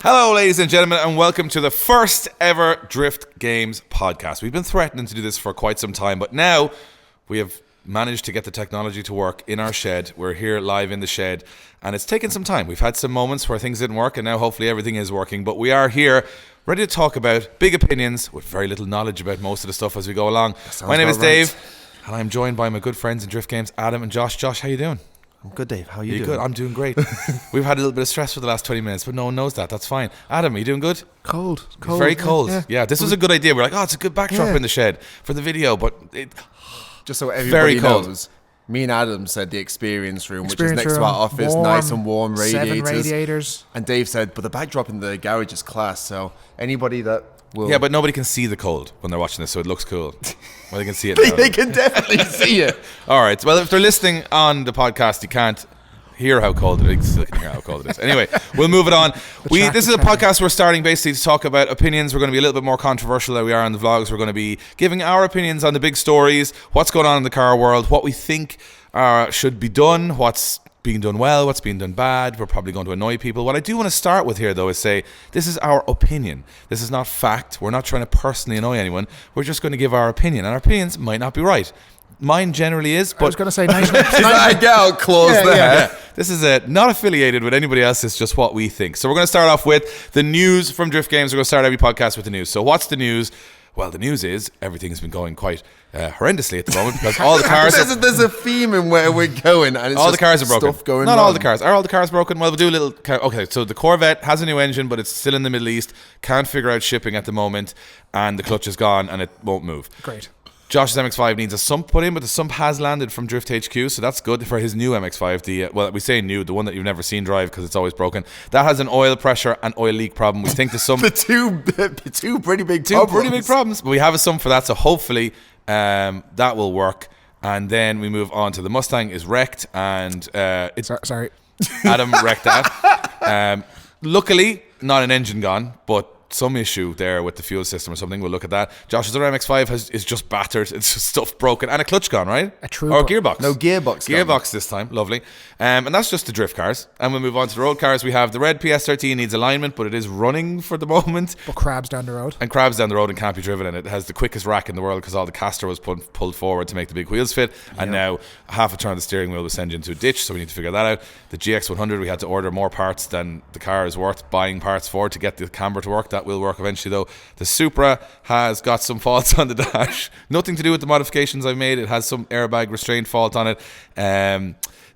Hello, ladies and gentlemen, and welcome to the first ever Drift Games podcast. We've been threatening to do this for quite some time, but now we have managed to get the technology to work in our shed. We're here live in the shed, and it's taken some time. We've had some moments where things didn't work, and now hopefully everything is working, but we are here ready to talk about big opinions with very little knowledge about most of the stuff as we go along. My name is Dave, and I'm joined by my good friends in Drift Games, Adam and Josh. Josh, how you doing? I'm good, Dave. How are you doing? Good. I'm doing great. We've had a little bit of stress for the last 20 minutes, but no one knows that. That's fine. Adam, are you doing good? Cold. Very cold. Yeah, this was a good idea. We're like, it's a good backdrop in the shed for the video, but just so everybody very cold. knows, me and Adam said the experience room, which is next to our office, nice and warm, radiators. 7 radiators. And Dave said, but the backdrop in the garage is class, so anybody that will... Yeah, but nobody can see the cold when they're watching this, so it looks cool. Well, they can see it now. They can definitely see it. All right. Well, if they're listening on the podcast, you can't hear how cold it is. You still can hear how cold it is. Anyway, we'll move it on. This is a podcast we're starting basically to talk about opinions. We're going to be a little bit more controversial than we are on the vlogs. We're going to be giving our opinions on the big stories, what's going on in the car world, what we think should be done, what's being done well, what's being done bad. We're probably going to annoy people. What I do want to start with here, though, is say this is our opinion. This is not fact. We're not trying to personally annoy anyone. We're just going to give our opinion, and our opinions might not be right. Mine generally is, but I was going to say 99%. I get out close there. Yeah. This is not affiliated with anybody else. It's just what we think. So we're going to start off with the news from Drift Games. We're going to start every podcast with the news. So what's the news? Well, the news is everything's been going quite horrendously at the moment because all the cars. There's a theme in where we're going, and it's all the cars are broken. Stuff going Not wrong. all the cars. Are all the cars broken? Well, we'll do a little. Okay, so the Corvette has a new engine, but it's still in the Middle East. Can't figure out shipping at the moment, and the clutch is gone, and it won't move. Great. Josh's MX-5 needs a sump put in, but the sump has landed from Drift HQ, so that's good for his new MX-5. Well, we say new, the one that you've never seen drive because it's always broken. That has an oil pressure and oil leak problem. We think the sump... the two pretty big problems. But we have a sump for that, so hopefully that will work. And then we move on to the Mustang is wrecked, and Sorry. Adam wrecked that. Luckily, not an engine gone, but some issue there with the fuel system or something. We'll look at that. Josh's other MX-5 is just battered. It's just stuff broken and a clutch gone, right? Or gearbox. No, gearbox this time. Lovely. And that's just the drift cars. And we'll move on to the road cars. We have the red PS13 needs alignment, but it is running for the moment. But crabs down the road. And crabs down the road and can't be driven. And it has the quickest rack in the world because all the caster was pulled forward to make the big wheels fit. And now half a turn of the steering wheel will send you into a ditch, so we need to figure that out. The GX100, we had to order more parts than the car is worth buying parts for to get the camber to work. That will work eventually, though. The Supra has got some faults on the dash. Nothing to do with the modifications I've made. It has some airbag restraint fault on it.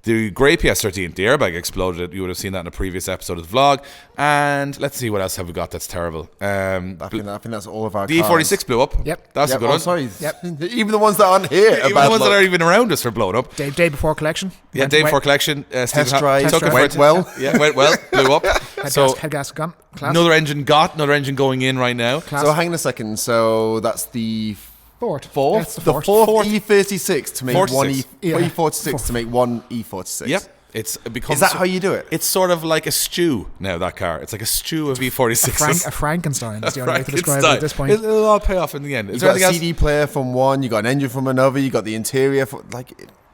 The grey PS13, the airbag exploded. You would have seen that in a previous episode of the vlog. And let's see, what else have we got that's terrible? I think that's all of our The cars. E46 blew up. Yep. That's a good one. Sorry. Yep. Even the ones that aren't here. Even the ones that aren't even around us are blown up. Day before collection. Yeah, day before collection. Test drive. Took it Went well. Yeah, went well. Blew up. Head gas gone. Class. Another engine going in right now. Class. So hang on a second. So that's the fourth. That's the fourth E36 to make 46. one Yeah. E46 to make one E46. Yep. Is that how you do it? It's sort of like a stew now, that car. It's like a stew of E46s. A Frankenstein is the only way to describe it at this point. It'll all pay off in the end. You got a CD player from one, you got an engine from another, you got the interior from,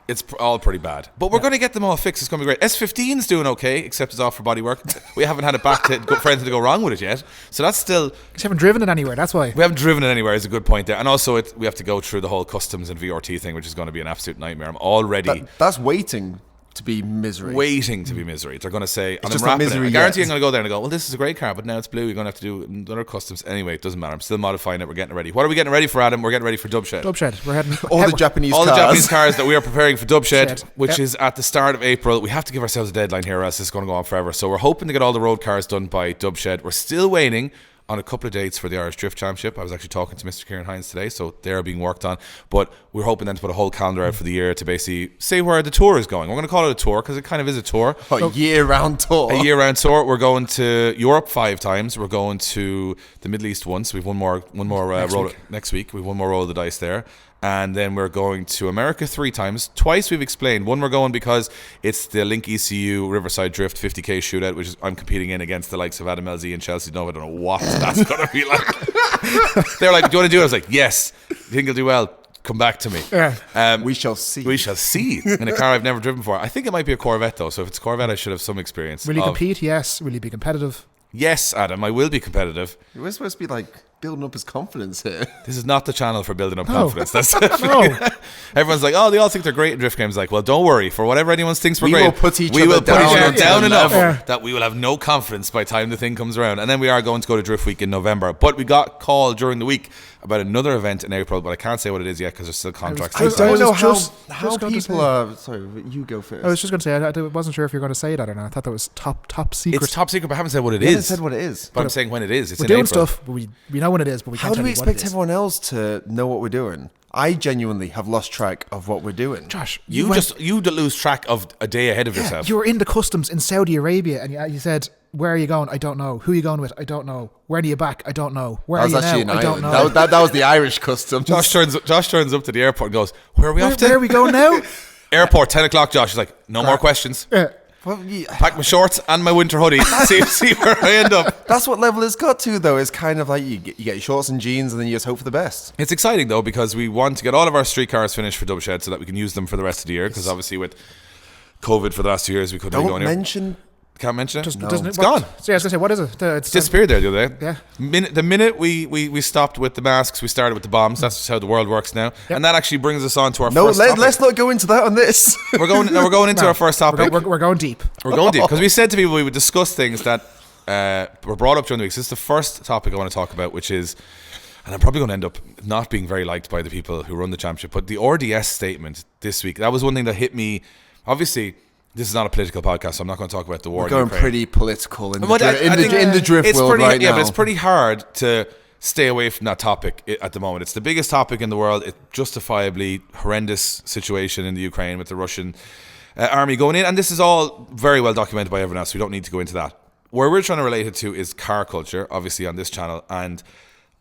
it's all pretty bad. But we're going to get them all fixed. It's going to be great. S15's doing okay, except it's off for body work. We haven't had it back for anything to go wrong with it yet. So that's still... Because you haven't driven it anywhere, that's why. We haven't driven it anywhere is a good point there. And also we have to go through the whole customs and VRT thing, which is going to be an absolute nightmare. I'm already... That's waiting to be misery. Waiting to be misery. They're going to say, and just I'm wrapping not it. misery I guarantee yet. I'm going to go there and go, well, this is a great car, but now it's blue. You're going to have to do another customs. Anyway, it doesn't matter. I'm still modifying it. We're getting it ready. What are we getting ready for, Adam? We're getting ready for Dubshed. Dubshed. We're heading... All the Japanese cars that we are preparing for Dubshed, which Yep. is at the start of April. We have to give ourselves a deadline here, or else it's going to go on forever. So we're hoping to get all the road cars done by Dubshed. We're still waiting on a couple of dates for the Irish Drift Championship. I was actually talking to Mr. Kieran Hines today, so they're being worked on. But we're hoping then to put a whole calendar out for the year to basically say where the tour is going. We're going to call it a tour because it kind of is a tour. A year-round tour. A year-round tour. We're going to Europe 5 times. We're going to the Middle East once. We've one more roll next week. We've one more roll of the dice there. And then we're going to America 3 times. Twice we've explained. One we're going because it's the Link ECU Riverside Drift 50k shootout, which is I'm competing in against the likes of Adam LZ and Chelsea. No, I don't know what that's going to be like. They're like, do you want to do it? I was like, yes. You think you'll do well? Come back to me. Yeah. We shall see. We shall see. In a car I've never driven before. I think it might be a Corvette though. So if it's a Corvette, I should have some experience. Will you compete? Yes. Will you be competitive? Yes, Adam, I will be competitive. We're supposed to be like building up his confidence here. This is not the channel for building up confidence. That's No. Everyone's like, oh, they all think they're great in drift games. Like, well, don't worry. For whatever anyone thinks we're We great, will put each we other will put down each other on down the enough level. that we will have no confidence by the time the thing comes around. And then we are going to go to Drift Week in November. But we got called during the week about another event in April, but I can't say what it is yet because there's still contracts. I was I don't know how just going to people say. are. Sorry, you go first. I was just going to say, I wasn't sure if you were going to say that or not. I thought that was top secret. It's top secret, but I haven't said what it You is. haven't said what it is. But I'm saying when it is. It's We're in doing April. stuff, but we know when it is, but we can't How do tell we you what it expect is. everyone else to know what we're doing? I genuinely have lost track of what we're doing. Josh, You lose track of a day ahead of yourself. you were in the customs in Saudi Arabia, and you said, "Where are you going? I don't know. Who are you going with? I don't know. When are you back? I don't know. Where That was are you actually now? an I don't island. know." That was the Irish custom. Josh turns up to the airport and goes, where are we off to? Where are we going now? Airport, 10 o'clock, Josh. He's like, no more questions. Yeah. Well, yeah, Pack my shorts and my winter hoodie. see where I end up. that's what level it's got to, though. It's kind of like you get your shorts and jeans, and then you just hope for the best. It's exciting, though, because we want to get all of our streetcars finished for Dub Shed so that we can use them for the rest of the year. Because obviously with COVID for the last 2 years, we couldn't be Don't going anywhere. mention. Can't mention it? Doesn't It's it? gone. So yeah, I was going to say, what is it? It's Disappeared there the other day. Yeah. The minute we stopped with the masks, we started with the bombs. That's just how the world works now. Yep. And that actually brings us on to our No, first topic. let's not go into that on this. We're going into our first topic. We're going deep. We're going deep because we said to people we would discuss things that were brought up during the week. So this is the first topic I want to talk about, which is, and I'm probably going to end up not being very liked by the people who run the championship, but the RDS statement this week. That was one thing that hit me. Obviously, this is not a political podcast, so I'm not going to talk about the war. We're going in Ukraine. pretty political in But I think the drift it's world pretty, right yeah, now. but it's pretty hard to stay away from that topic at the moment. It's the biggest topic in the world. It's justifiably horrendous situation in the Ukraine with the Russian army going in, and this is all very well documented by everyone else, so we don't need to go into that. Where we're trying to relate it to is car culture, obviously on this channel, and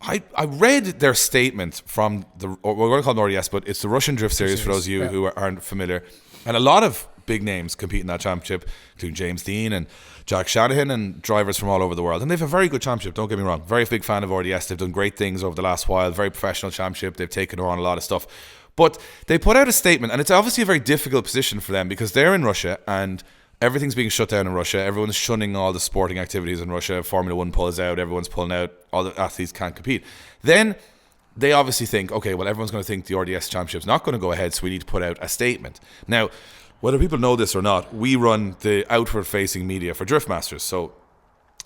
I read their statement from we're going to call them RDS, but it's the Russian Drift Series for those of you who aren't familiar, and a lot of big names compete in that championship, including James Dean and Jack Shanahan and drivers from all over the world. And they have a very good championship, don't get me wrong. Very big fan of RDS. They've done great things over the last while. Very professional championship. They've taken on a lot of stuff. But they put out a statement, and it's obviously a very difficult position for them because they're in Russia and everything's being shut down in Russia. Everyone's shunning all the sporting activities in Russia. Formula One pulls out. Everyone's pulling out. All the athletes can't compete. Then they obviously think, okay, well, everyone's going to think the RDS championship's not going to go ahead, so we need to put out a statement. Now, whether people know this or not, we run the outward-facing media for Driftmasters, so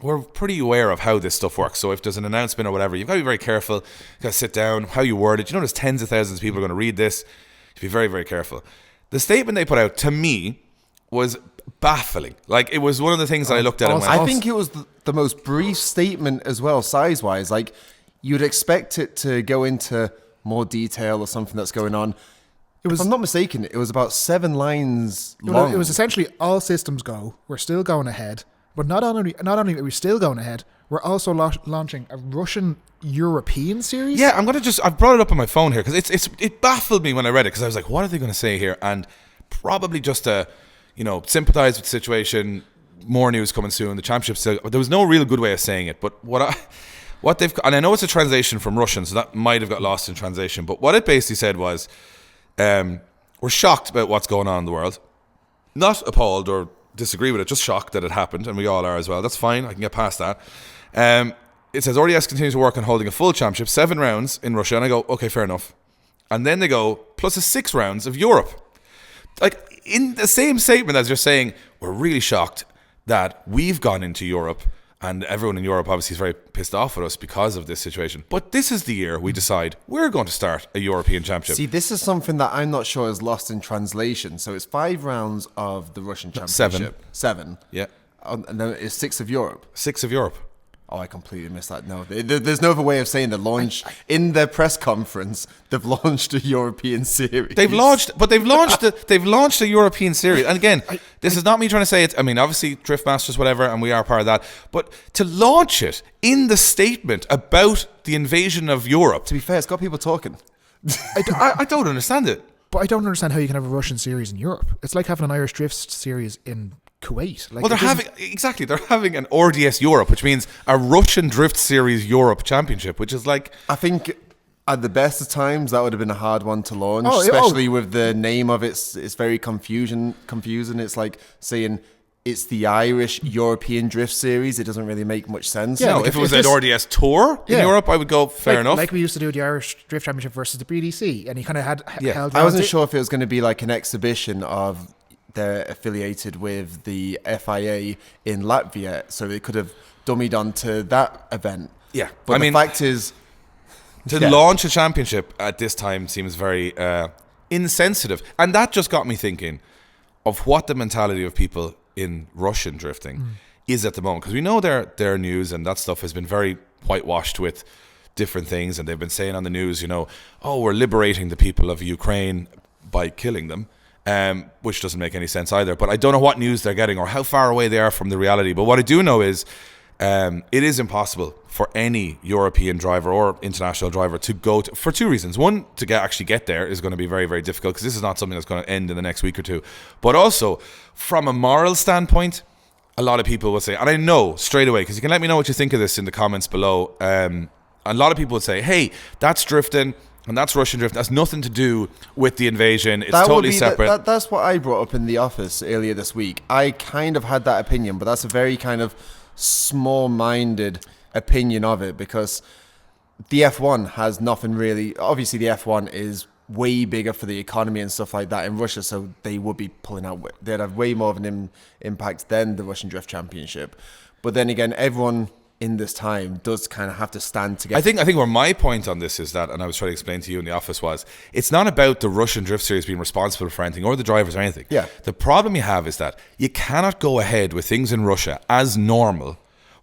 we're pretty aware of how this stuff works. So if there's an announcement or whatever, you've got to be very careful. You've got to sit down, how you word it. You know there's tens of thousands of people are going to read this. You have to be very, very careful. The statement they put out, to me, was baffling. Like, it was one of the things that I looked at and went, I think it was the most brief statement as well, size-wise. Like, you'd expect it to go into more detail or something that's going on. If I'm not mistaken, it was about 7 lines long. It was essentially all systems go. We're still going ahead, but not only are we still going ahead, we're also launching a Russian European series. yeah, I've brought it up on my phone here because it baffled me when I read it because I was like, what are they going to say here? And probably just to, sympathize with the situation. More news coming soon. The championship still. There was no real good way of saying it, but what they've, and I know it's a translation from Russian, so that might have got lost in translation. But what it basically said was, we're shocked about what's going on in the world. Not appalled or disagree with it, just shocked that it happened, and we all are as well. That's fine, I can get past that. It says RDS continues to work on holding a full championship, 7 rounds in Russia, and I go, okay, fair enough. And then they go, plus a 6 rounds of Europe. Like, in the same statement as you're saying, we're really shocked that we've gone into Europe, and everyone in Europe obviously is very pissed off with us because of this situation. But this is the year we decide we're going to start a European championship. See, this is something that I'm not sure is lost in translation. So it's 5 rounds of the Russian championship. 7. Yeah. And then it's 6 of Europe. 6 of Europe. Oh, I completely missed that. No, there's no other way of saying the launch. In their press conference, they've launched a European series. They've launched a European series. And again, this is not me trying to say it. I mean, obviously, Driftmasters, whatever, and we are part of that. But to launch it in the statement about the invasion of Europe. To be fair, it's got people talking. I don't understand it. But I don't understand how you can have a Russian series in Europe. It's like having an Irish Drift series in Kuwait. Like, Well, they're having an RDS Europe, which means a Russian Drift Series Europe Championship, which is like, I think at the best of times, that would have been a hard one to launch, Oh, especially with the name of it. It's very confusing. It's like saying it's the Irish European Drift Series, it doesn't really make much sense. Yeah, No, like if it if was an this- RDS tour in Yeah. Europe, I would go fair enough. Like we used to do the Irish Drift Championship versus the BDC, and he kind of had held. I wasn't rounds. sure if it was going to be like an exhibition of they're affiliated with the FIA in Latvia, so they could have dummied onto that event. Yeah. But I the mean, fact is, to yeah. launch a championship at this time seems very insensitive. And that just got me thinking of what the mentality of people in Russian drifting is at the moment. Because we know their news and that stuff has been very whitewashed with different things. And they've been saying on the news, oh, we're liberating the people of Ukraine by killing them. Which doesn't make any sense either. But I don't know what news they're getting or how far away they are from the reality. But what I do know is it is impossible for any European driver or international driver to go to, for two reasons. One, to actually get there is going to be very, very difficult because this is not something that's going to end in the next week or two. But also, from a moral standpoint, a lot of people will say, and I know straight away, because you can let me know what you think of this in the comments below, a lot of people would say, hey, that's drifting and that's Russian drift. That's nothing to do with the invasion. It's totally separate. That's what I brought up in the office earlier this week. I kind of had that opinion, but that's a very kind of small-minded opinion of it because the F1 has nothing really. Obviously, the F1 is way bigger for the economy and stuff like that in Russia, so they would be pulling out. They'd have way more of an impact than the Russian Drift Championship. But then again, everyone in this time does kind of have to stand together. I think where my point on this is that, and I was trying to explain to you in the office, was it's not about the Russian Drift Series being responsible for anything or the drivers or anything. Yeah. The problem you have is that you cannot go ahead with things in Russia as normal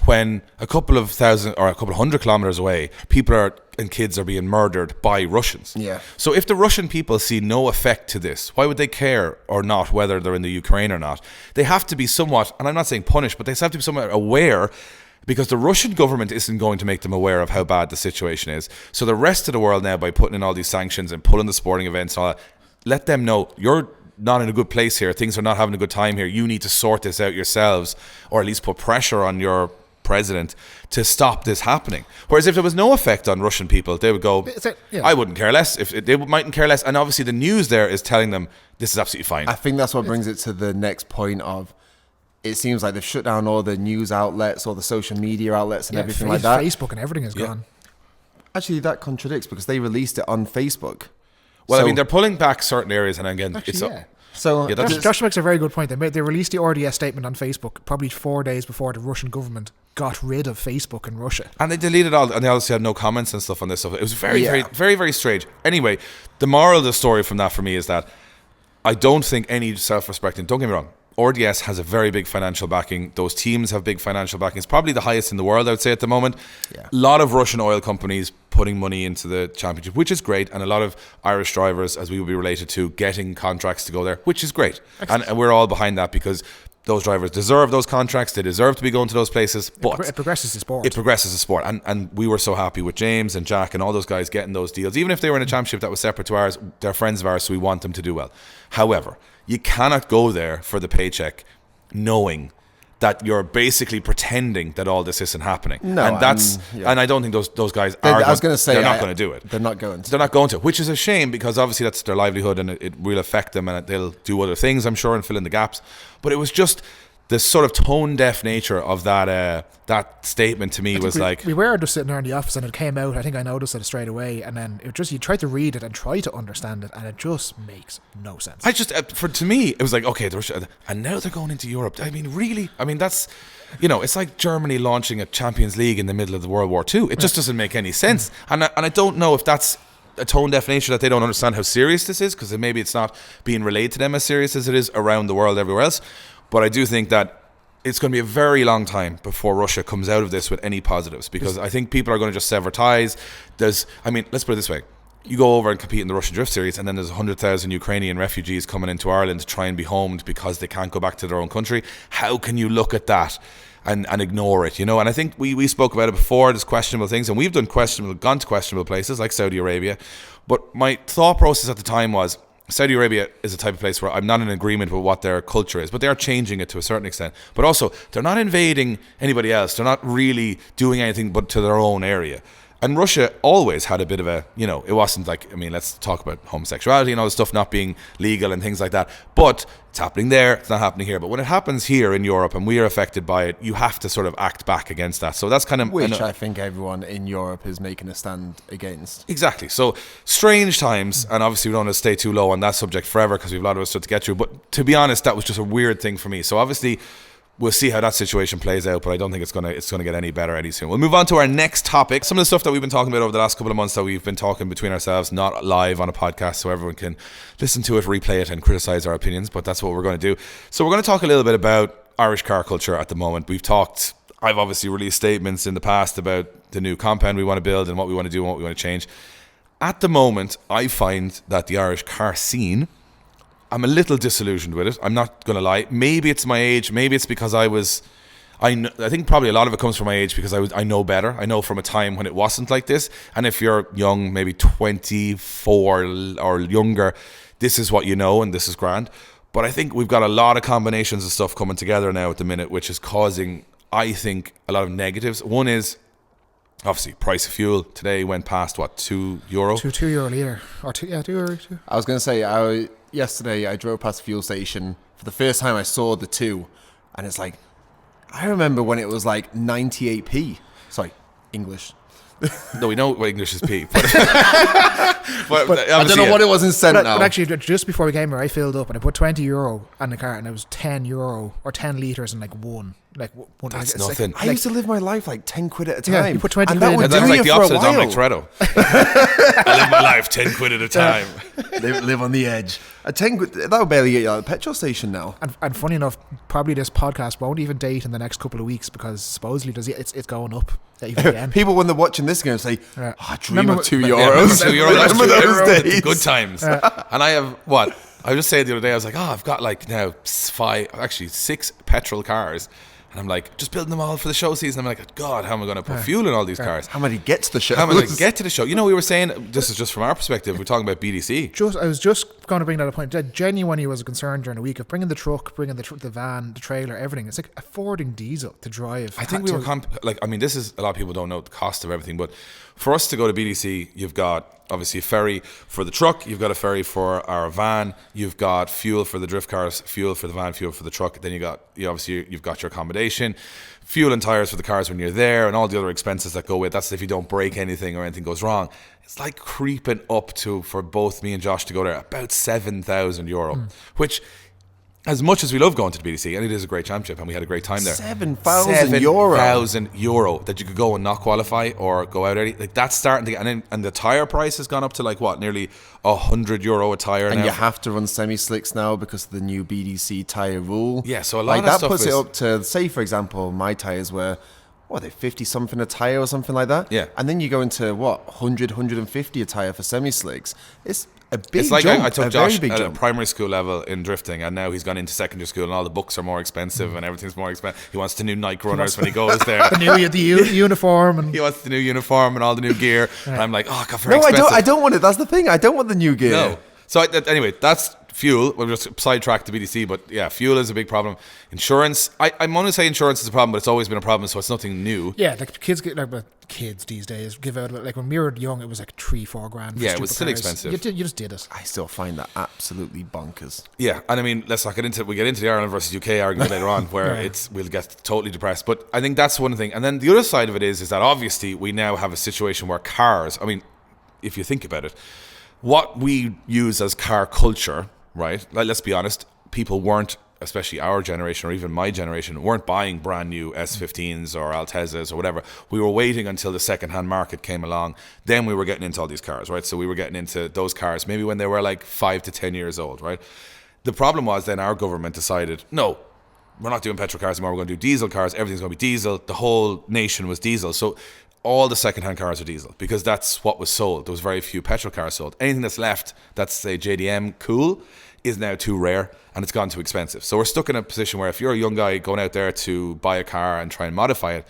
when a couple of thousand or a couple of hundred kilometers away, people and kids are being murdered by Russians. Yeah. So if the Russian people see no effect to this, why would they care or not whether they're in the Ukraine or not? They have to be somewhat, and I'm not saying punished, but they have to be somewhat aware, because the Russian government isn't going to make them aware of how bad the situation is. So the rest of the world now, by putting in all these sanctions and pulling the sporting events and all that, let them know you're not in a good place here. Things are not having a good time here. You need to sort this out yourselves, or at least put pressure on your president to stop this happening. Whereas if there was no effect on Russian people, they would go, I wouldn't care less. If they mightn't care less. And obviously the news there is telling them this is absolutely fine. I think that's what brings it to the next point of, it seems like they've shut down all the news outlets, all the social media outlets and everything like that. Facebook and everything is gone. Actually, that contradicts because they released it on Facebook. Well, So- I mean, they're pulling back certain areas, and again, Actually, it's yeah. So Yeah, that's- Josh makes a very good point. They released the RDS statement on Facebook probably 4 days before the Russian government got rid of Facebook in Russia. and they deleted all, and they obviously had no comments and stuff on this stuff. It was very, Yeah. very, very, very strange. Anyway, the moral of the story from that for me is that I don't think any self-respecting, don't get me wrong, RDS has a very big financial backing. Those teams have big financial backing. It's probably the highest in the world, I would say, at the moment. Yeah. A lot of Russian oil companies putting money into the championship, which is great, and a lot of Irish drivers, as we will be related to, getting contracts to go there, which is great. And we're all behind that because those drivers deserve those contracts. They deserve to be going to those places. But It progresses the sport. it progresses the sport, and we were so happy with James and Jack and all those guys getting those deals. Even if they were in a championship that was separate to ours, they're friends of ours, so we want them to do well. However, you cannot go there for the paycheck knowing that you're basically pretending that all this isn't happening. No, and that's yeah. and I don't think those guys They- are. I was going to say they're not going to do it. They're not going to. They're not going to, which is a shame because obviously that's their livelihood and it will affect them and they'll do other things, I'm sure, and fill in the gaps. But it was just the sort of tone-deaf nature of that statement to me was like... We were just sitting there in the office and it came out. I think I noticed it straight away. And then it just, you try to read it and try to understand it, and it just makes no sense. to me, it was like, okay, and now they're going into Europe. I mean, really? I mean, that's, it's like Germany launching a Champions League in the middle of the World War II. It just doesn't make any sense. And I don't know if that's a tone-deaf nature that they don't understand how serious this is, because maybe it's not being relayed to them as serious as it is around the world everywhere else. But I do think that it's going to be a very long time before Russia comes out of this with any positives, because I think people are going to just sever ties. Let's put it this way. You go over and compete in the Russian Drift Series, and then there's 100,000 Ukrainian refugees coming into Ireland to try and be homed because they can't go back to their own country. How can you look at that and ignore it, And I think we spoke about it before, there's questionable things, and we've gone to questionable places like Saudi Arabia. But my thought process at the time was, Saudi Arabia is a type of place where I'm not in agreement with what their culture is, but they are changing it to a certain extent. But also, they're not invading anybody else. They're not really doing anything but to their own area. And Russia always had a bit of a, it wasn't like, let's talk about homosexuality and all this stuff not being legal and things like that. But it's happening there, it's not happening here. But when it happens here in Europe and we are affected by it, you have to sort of act back against that. So that's kind of... Which I think everyone in Europe is making a stand against. Exactly. So strange times, and obviously we don't want to stay too low on that subject forever because we have a lot of stuff to get through. But to be honest, that was just a weird thing for me. So obviously... we'll see how that situation plays out, but I don't think it's gonna get any better any soon. We'll move on to our next topic. Some of the stuff that we've been talking about over the last couple of months that we've been talking between ourselves, not live on a podcast, so everyone can listen to it, replay it, and criticize our opinions. But that's what we're going to do. So we're going to talk a little bit about Irish car culture at the moment. I've obviously released statements in the past about the new compound we want to build and what we want to do and what we want to change. At the moment, I find that the Irish car scene, I'm a little disillusioned with it. I'm not going to lie. Maybe it's my age. Maybe it's because I think probably a lot of it comes from my age because I know better. I know from a time when it wasn't like this. And if you're young, maybe 24 or younger, this is what you know and this is grand. But I think we've got a lot of combinations of stuff coming together now at the minute, which is causing, I think, a lot of negatives. One is, obviously, price of fuel today went past, what, €2? €2 a litre. Or €2. I was going to say, yesterday I drove past a fuel station. For the first time I saw the 2. And it's like, I remember when it was like 98p. Sorry, English. No, we know what English is P. But I don't know what it was in cent now. But actually, just before we came here, I filled up and I put €20 on the car, and it was €10 or 10 litres in like one. That's it's nothing. I used to live my life like 10 quid at a time. Yeah, you put 20 and quid that in. would And do that's like you the for a opposite of Dominic while. Toretto. I live my life 10 quid at a time. live on the edge. A 10 quid, that would barely get you out of the petrol station now. And funny enough, probably this podcast won't even date in the next couple of weeks because supposedly it's going up even again. People, when they're watching this, are going to say, I dream of €2. Remember those days. Good times. And I have, I was just saying the other day, I was like, I've got like now 6 petrol cars. And I'm like, just building them all for the show season. I'm like, God, how am I going to put fuel in all these cars? How many get to the show? How am I going to get to the show? We were saying, this is just from our perspective, we're talking about BDC. I was just going to bring that up point. That genuinely was a concern during the week of bringing the truck, bringing the van, the trailer, everything. It's like affording diesel to drive. I think we were, this is, a lot of people don't know the cost of everything, but for us to go to BDC, you've got obviously a ferry for the truck, you've got a ferry for our van, you've got fuel for the drift cars, fuel for the van, fuel for the truck, then you've got your accommodation, fuel and tires for the cars when you're there, and all the other expenses that go with. That's if you don't break anything or anything goes wrong. It's like creeping up to, for both me and Josh to go there, about €7,000, which, as much as we love going to the BDC, and it is a great championship, and we had a great time there. €7,000. €7,000 that you could go and not qualify or go out early. Like, that's starting to get, and the tire price has gone up to like what, nearly €100 a tire. And now. you have to run semi-slicks now because of the new BDC tire rule. Yeah, so a lot of that stuff puts is, it up to, say for example, my tires were, what are they, 50 something a tire or something like that? Yeah. And then you go into 100, 150 a tire for semi-slicks. It's a big it's like jump. I took Josh big at a jump. primary school level in drifting, and now he's gone into secondary school, and all the books are more expensive and everything's more expensive. He wants the new Nike runners when he goes there. the uniform and He wants the new uniform and all the new gear. And I'm like, God, very No, expensive. I don't want it. That's the thing. I don't want the new gear. No. So anyway, that's fuel. We'll just sidetrack to BDC, but yeah, fuel is a big problem. Insurance, I'm going to say insurance is a problem, but it's always been a problem, so it's nothing new. yeah, like kids these days give out, like when we were young, it was like 3-4 grand. For Yeah, it was still cars. expensive. You just did it. I still find that absolutely bonkers. Yeah, and I mean, let's not get into it. We get into the Ireland versus UK argument later on, where we'll get totally depressed. But I think that's one thing. And then the other side of it is that obviously we now have a situation where cars, I mean, if you think about it, what we use as car culture, right? Like, let's be honest, people weren't, especially our generation or even my generation, weren't buying brand new S15s or Altezas or whatever. We were waiting until the second-hand market came along. Then we were getting into all these cars, right? So we were getting into those cars maybe when they were like 5 to 10 years old, right? The problem was then our government decided, no, we're not doing petrol cars anymore. We're going to do diesel cars. Everything's going to be diesel. The whole nation was diesel. So all the second-hand cars are diesel because that's what was sold. There was very few petrol cars sold. Anything that's left, that's say JDM cool, is now too rare and it's gone too expensive. So we're stuck in a position where if you're a young guy going out there to buy a car and try and modify it,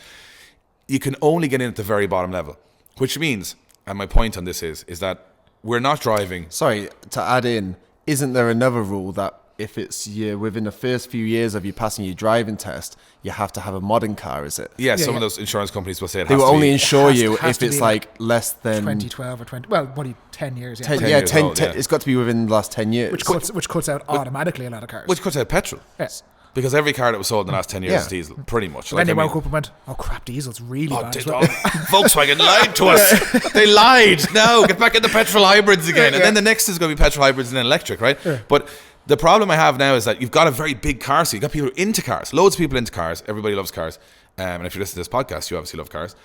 you can only get in at the very bottom level, which means, and my point on this is that we're not driving. Sorry, to add in, isn't there another rule that if it's within the first few years of you passing your driving test, you have to have a modern car, is it? Yeah, some of those insurance companies will say it They has will to only be. insure has to- you has if to it's be like less than 2012 or 20. Well, what are you, 10 years? Yeah. 10, 10 yeah, years 10, old, 10 yeah. it's got to be within the last 10 years. Which cuts out automatically a lot of cars. Which cuts out petrol. Yes. Because every car that was sold in the last 10 years Yeah. is diesel, pretty much. Then they woke up and went, "Oh crap, diesel's really bad." as well." Volkswagen lied to us. They lied. No, get back into petrol hybrids again. And then the next is going to be petrol hybrids and then electric, right? Yeah. But the problem I have now is that you've got a very big car scene. You've got people into cars. Loads of people into cars. Everybody loves cars. And if you listen to this podcast, you obviously love cars.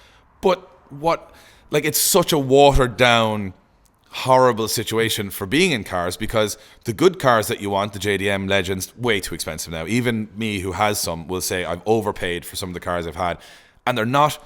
But it's such a watered down, horrible situation for being in cars, because the good cars that you want, the JDM Legends, way too expensive now. Even me, who has some, will say I've overpaid for some of the cars I've had, and they're not,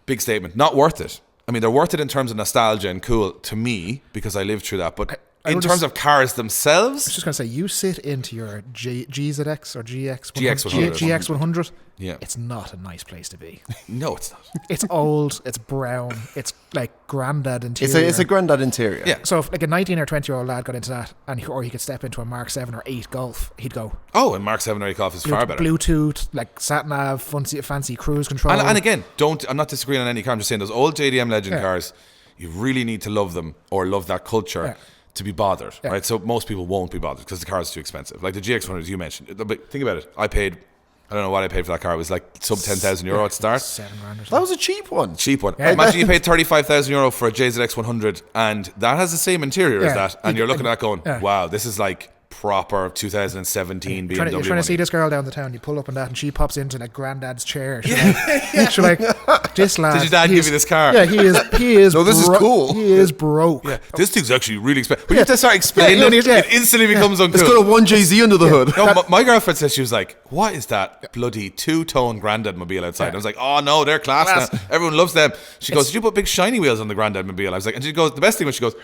big statement, not worth it. I mean, they're worth it in terms of nostalgia and cool to me because I lived through that, but in terms of cars I was themselves, just going to say, you sit into your GZX or GX100. GX100. GX100. Yeah. It's not a nice place to be. no, it's not. It's old, it's brown, it's like granddad interior. It's a granddad interior. Yeah. So if like a 19 or 20-year-old lad got into that, or he could step into a Mark 7 or 8 Golf, he'd go, Oh, and Mark 7 or 8 Golf is far better. Bluetooth, like sat-nav, fancy cruise control. And again, I'm not disagreeing on any car. I'm just saying those old JDM Legend cars, you really need to love them or love that culture to be bothered, right? So most people won't be bothered because the car is too expensive. Like the GX100s you mentioned. But think about it. I don't know what I paid for that car. It was like sub 10,000 euro at start. $7,000 or something. That was a cheap one. Cheap one. Yeah. Imagine you paid 35,000 euro for a JZX 100 and that has the same interior as Yeah. that. And you're looking at that going, Yeah. wow, this is like proper 2017 BMW. You're trying to money. see this girl down the town. You pull up on that, and she pops into like granddad's chair. She's like, "This lad." Did your dad give you this car? Yeah, he is. No, this is cool. He is broke. Yeah, this thing's actually really expensive. When you have to start explaining it, yeah. it instantly becomes uncool. It's got a 1JZ under the hood. No, my girlfriend said, she was like, what is that bloody two-tone Grandad mobile outside? And I was like, oh no, they're class now. Everyone loves them. She goes, did you put big shiny wheels on the Grandad mobile? I was like, and she goes, the best thing was she goes,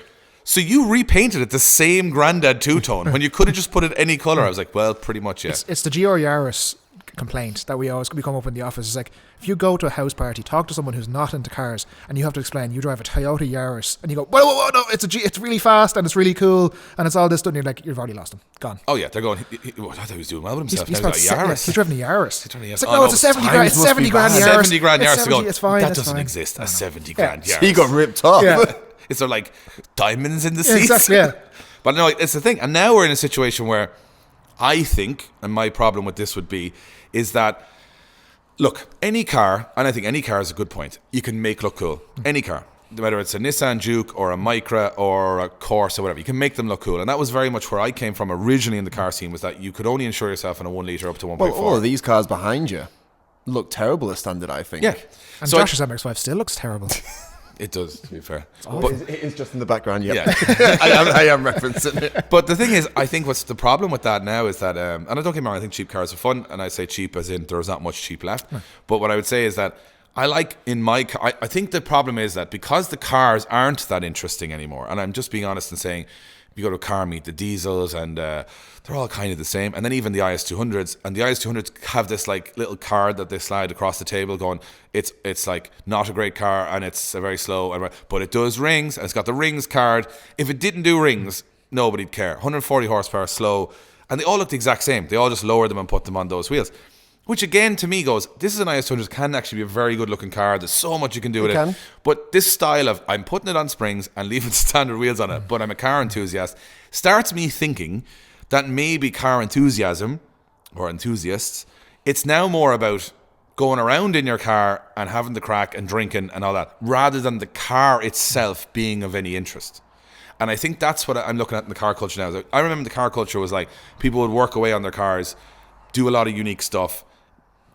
so you repainted it the same Grandad two-tone when you could have just put it any colour? I was like, well, pretty much, yeah. It's the Gio Yaris complaint that we come up in the office. It's like, if you go to a house party, talk to someone who's not into cars, and you have to explain you drive a Toyota Yaris, and you go, whoa, no, it's really fast and it's really cool and it's all this stuff, and you're like, you've already lost him, gone. Oh yeah, they're going. I thought he was doing well with himself. He's Now he's got a Yaris. He's driven a Yaris. driven a Yaris. It's like, Oh, no, no, it's a 70 times grand. It's must 70 be grand bad. Yaris. 70 grand It's Yaris. 70, Going, it's fine. that it's doesn't fine. exist. A 70 grand Yaris. He got ripped off. Yeah. Is there like diamonds in the Yeah, seats? exactly. Yeah. But no, it's the thing. And now we're in a situation where I think, and my problem with this would be, is that, look, any car, and I think any car is a good point, you can make look cool. Any car. Whether it's a Nissan Juke or a Micra or a Corsa or whatever, you can make them look cool. And that was very much where I came from originally in the car scene, was that you could only insure yourself in a 1 litre up to 1.4. Well, all of these cars behind you look terrible as standard, I think. Yeah. And So Josh's MX-5 still looks terrible. it does, to be fair. It is just in the background, yeah. Yeah. I am referencing it. But the thing is, I think what's the problem with that now is that, and I don't get me wrong, I think cheap cars are fun, and I say cheap as in there's not much cheap left. But what I would say is that I like in my car, I think the problem is that because the cars aren't that interesting anymore, and I'm just being honest and saying, you go to a car meet, the diesels, and they're all kind of the same. And then even the IS200s, and the IS200s have this like little card that they slide across the table going, it's like not a great car and it's very slow, but it does rings, and it's got the rings card. If it didn't do rings, nobody'd care. 140 horsepower, slow, and they all look the exact same. They all just lower them and put them on those wheels. Which again, to me, goes, this is an IS200, can actually be a very good looking car. There's so much you can do with it. But this style of, I'm putting it on springs and leaving standard wheels on it, but I'm a car enthusiast, starts me thinking that maybe car enthusiasm, or enthusiasts, it's now more about going around in your car and having the crack and drinking and all that, rather than the car itself being of any interest. And I think that's what I'm looking at in the car culture now. I remember the car culture was like, people would work away on their cars, do a lot of unique stuff,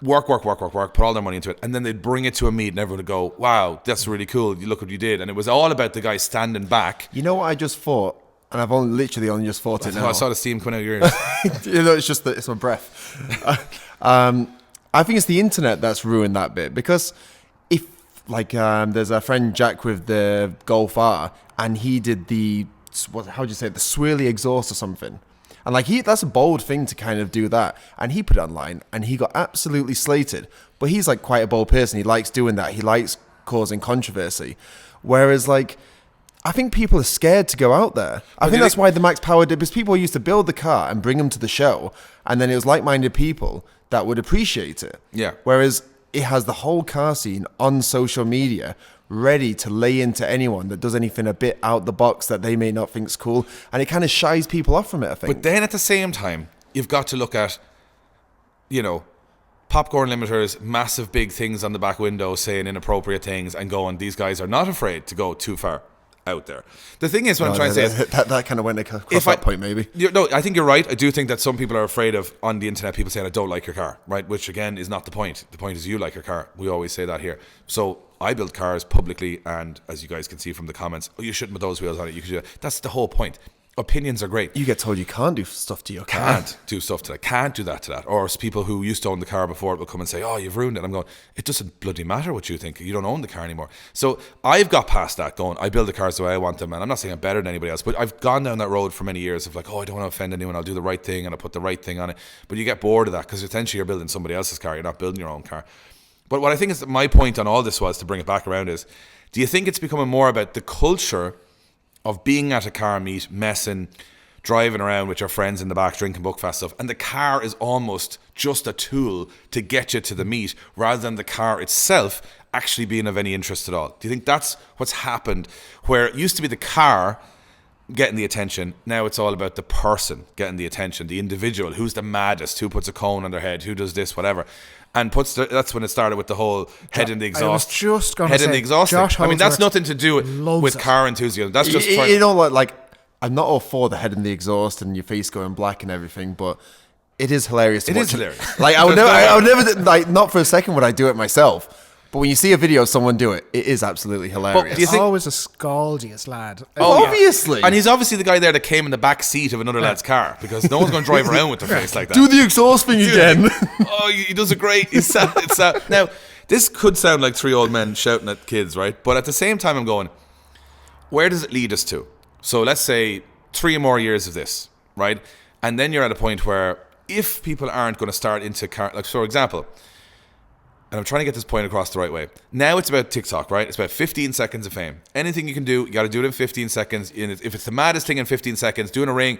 work, put all their money into it, and then they'd bring it to a meet and everyone would go, wow, that's really cool, you look what you did. And it was all about the guy standing back. You know what I just thought? And I've literally only just thought it now. I saw the steam coming out of your ears. You know, it's my breath. I think it's the internet that's ruined that bit, because if there's a friend Jack with the Golf R, and he did the swirly exhaust or something. And that's a bold thing to kind of do that. And he put it online and he got absolutely slated. But he's like quite a bold person. He likes doing that. He likes causing controversy. Whereas I think people are scared to go out there. I think that's why the max power did, because people used to build the car and bring them to the show, and then it was like-minded people that would appreciate it. Yeah. Whereas it has the whole car scene on social media ready to lay into anyone that does anything a bit out the box that they may not think's cool, and it kind of shies people off from it, I think. But then at the same time, you've got to look at, popcorn limiters, massive big things on the back window saying inappropriate things and going, these guys are not afraid to go too far out there. The thing is, what I'm trying to say is that kind of went across that point, maybe. No, I think you're right. I do think that some people are afraid of, on the internet, people saying, I don't like your car, right? Which again is not the point. The point is you like your car. We always say that here. So I build cars publicly, and as you guys can see from the comments, you shouldn't put those wheels on it. You could do that. That's the whole point. Opinions are great. You get told you can't do stuff to your car. Can't do stuff to that. Can't do that to that. Or people who used to own the car before will come and say, oh, you've ruined it. I'm going, it doesn't bloody matter what you think. You don't own the car anymore. So I've got past that going, I build the cars the way I want them. And I'm not saying I'm better than anybody else, but I've gone down that road for many years of like, I don't want to offend anyone. I'll do the right thing and I'll put the right thing on it. But you get bored of that because essentially you're building somebody else's car. You're not building your own car. But what I think is my point on all this was, to bring it back around, is, do you think it's becoming more about the culture of being at a car meet, messing, driving around with your friends in the back, drinking Buckfast stuff, and the car is almost just a tool to get you to the meet rather than the car itself actually being of any interest at all? Do you think that's what's happened, where it used to be the car getting the attention, now it's all about the person getting the attention, the individual, who's the maddest, who puts a cone on their head, who does this, whatever. And that's when it started with the whole head in the exhaust. I was just going to head say, in the exhaust Josh thing. I mean, that's Holdsworth nothing to do with car enthusiasm. That's just trying. Like, I'm not all for the head in the exhaust and your face going black and everything, but it is hilarious to watch. It is hilarious. Like, I would never, like, not for a second would I do it myself. But when you see a video of someone do it, it is absolutely hilarious. Do you think, always a scaldiest lad. Obviously. And he's obviously the guy there that came in the back seat of another lad's car, because no one's going to drive around with their face like that. Do the exhaust thing again. He does it great. It's now, this could sound like three old men shouting at kids, right? But at the same time, I'm going, where does it lead us to? So let's say 3 more years of this, right? And then you're at a point where if people aren't going to start into car, like, for example, and I'm trying to get this point across the right way. Now it's about TikTok, right? It's about 15 seconds of fame. Anything you can do, you got to do it in 15 seconds. If it's the maddest thing in 15 seconds, doing a ring,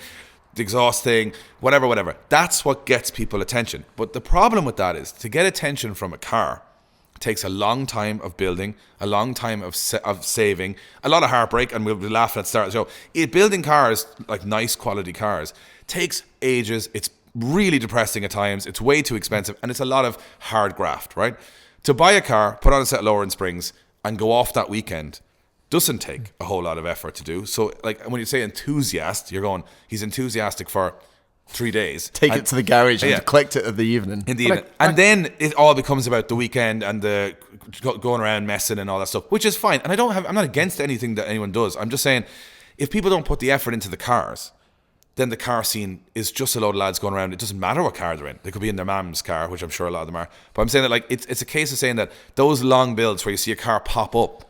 the exhaust thing, whatever. That's what gets people attention. But the problem with that is, to get attention from a car takes a long time of building, a long time of saving, a lot of heartbreak, and we'll be laughing at the start of the show. Building cars, like nice quality cars, takes ages. It's really depressing at times. It's way too expensive, and it's a lot of hard graft, right? To buy a car, put on a set of lowering springs, and go off that weekend doesn't take a whole lot of effort to do. So, like, when you say enthusiast, you're going, he's enthusiastic for 3 days. Take it to the garage and collect it in the evening. And then it all becomes about the weekend and the going around messing and all that stuff, which is fine. And I'm not against anything that anyone does. I'm just saying, if people don't put the effort into the cars, then the car scene is just a load of lads going around. It doesn't matter what car they're in. They could be in their mum's car, which I'm sure a lot of them are. But I'm saying that, like, it's a case of saying that those long builds where you see a car pop up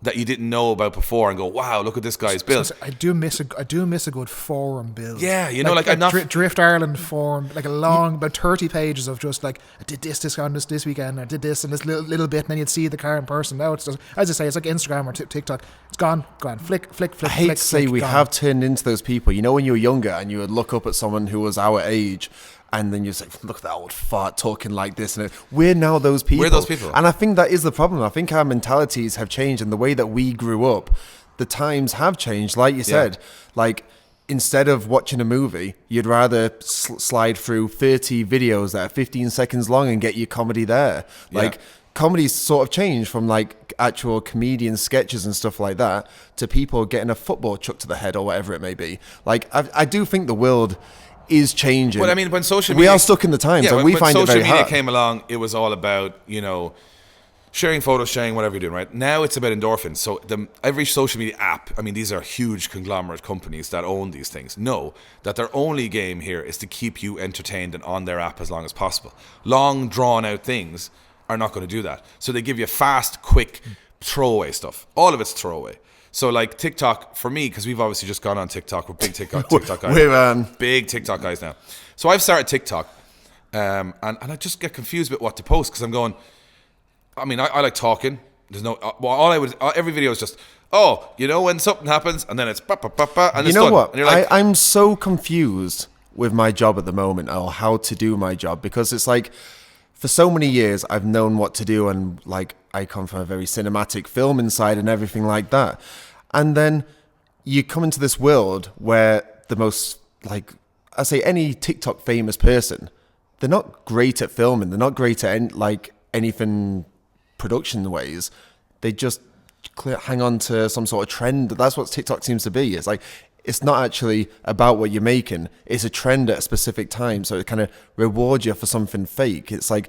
that you didn't know about before and go, wow, look at this guy's build. I do miss a good forum build. Yeah, I'm not Drift Ireland forum, like a long, about 30 pages of just like, I did this on this weekend, I did this and this little bit, and then you'd see the car in person. Now it's just, as I say, it's like Instagram or TikTok. It's gone, flick. I hate to say we have turned into those people. You know, when you were younger and you would look up at someone who was our age, and then you say, look at that old fart talking like this. And we're now those people. We're those people. And I think that is the problem. I think our mentalities have changed, and the way that we grew up, the times have changed. Like you said, like, instead of watching a movie, you'd rather slide through 30 videos that are 15 seconds long and get your comedy there. Like, comedy's sort of changed from, like, actual comedian sketches and stuff like that to people getting a football chucked to the head or whatever it may be. Like, I do think the world is changing. Well, I mean, when social media... We are stuck in the times, and we find it very hard. When social media came along, it was all about, sharing photos, sharing whatever you're doing, right? Now it's about endorphins. So every social media app, I mean, these are huge conglomerate companies that own these things, know that their only game here is to keep you entertained and on their app as long as possible. Long, drawn-out things are not going to do that. So they give you fast, quick, throwaway stuff. All of it's throwaway. So, like, TikTok, for me, because we've obviously just gone on TikTok, we're big TikTok guys. We're big TikTok guys now. So I've started TikTok, and I just get confused about what to post, because I'm going, I mean, I like talking, There's no. Well, every video is just, oh, when something happens, and then it's ba ba ba ba, and You it's know done. what? And you're like, I'm so confused with my job at the moment, or how to do my job, because it's like, for so many years I've known what to do, and like I come from a very cinematic film inside and everything like that, and then you come into this world where the most, like, I say, any TikTok famous person, they're not great at filming, they're not great at anything production ways. They just hang on to some sort of trend. That's what TikTok seems to be. It's like, it's not actually about what you're making. It's a trend at a specific time, so it kind of rewards you for something fake. It's like,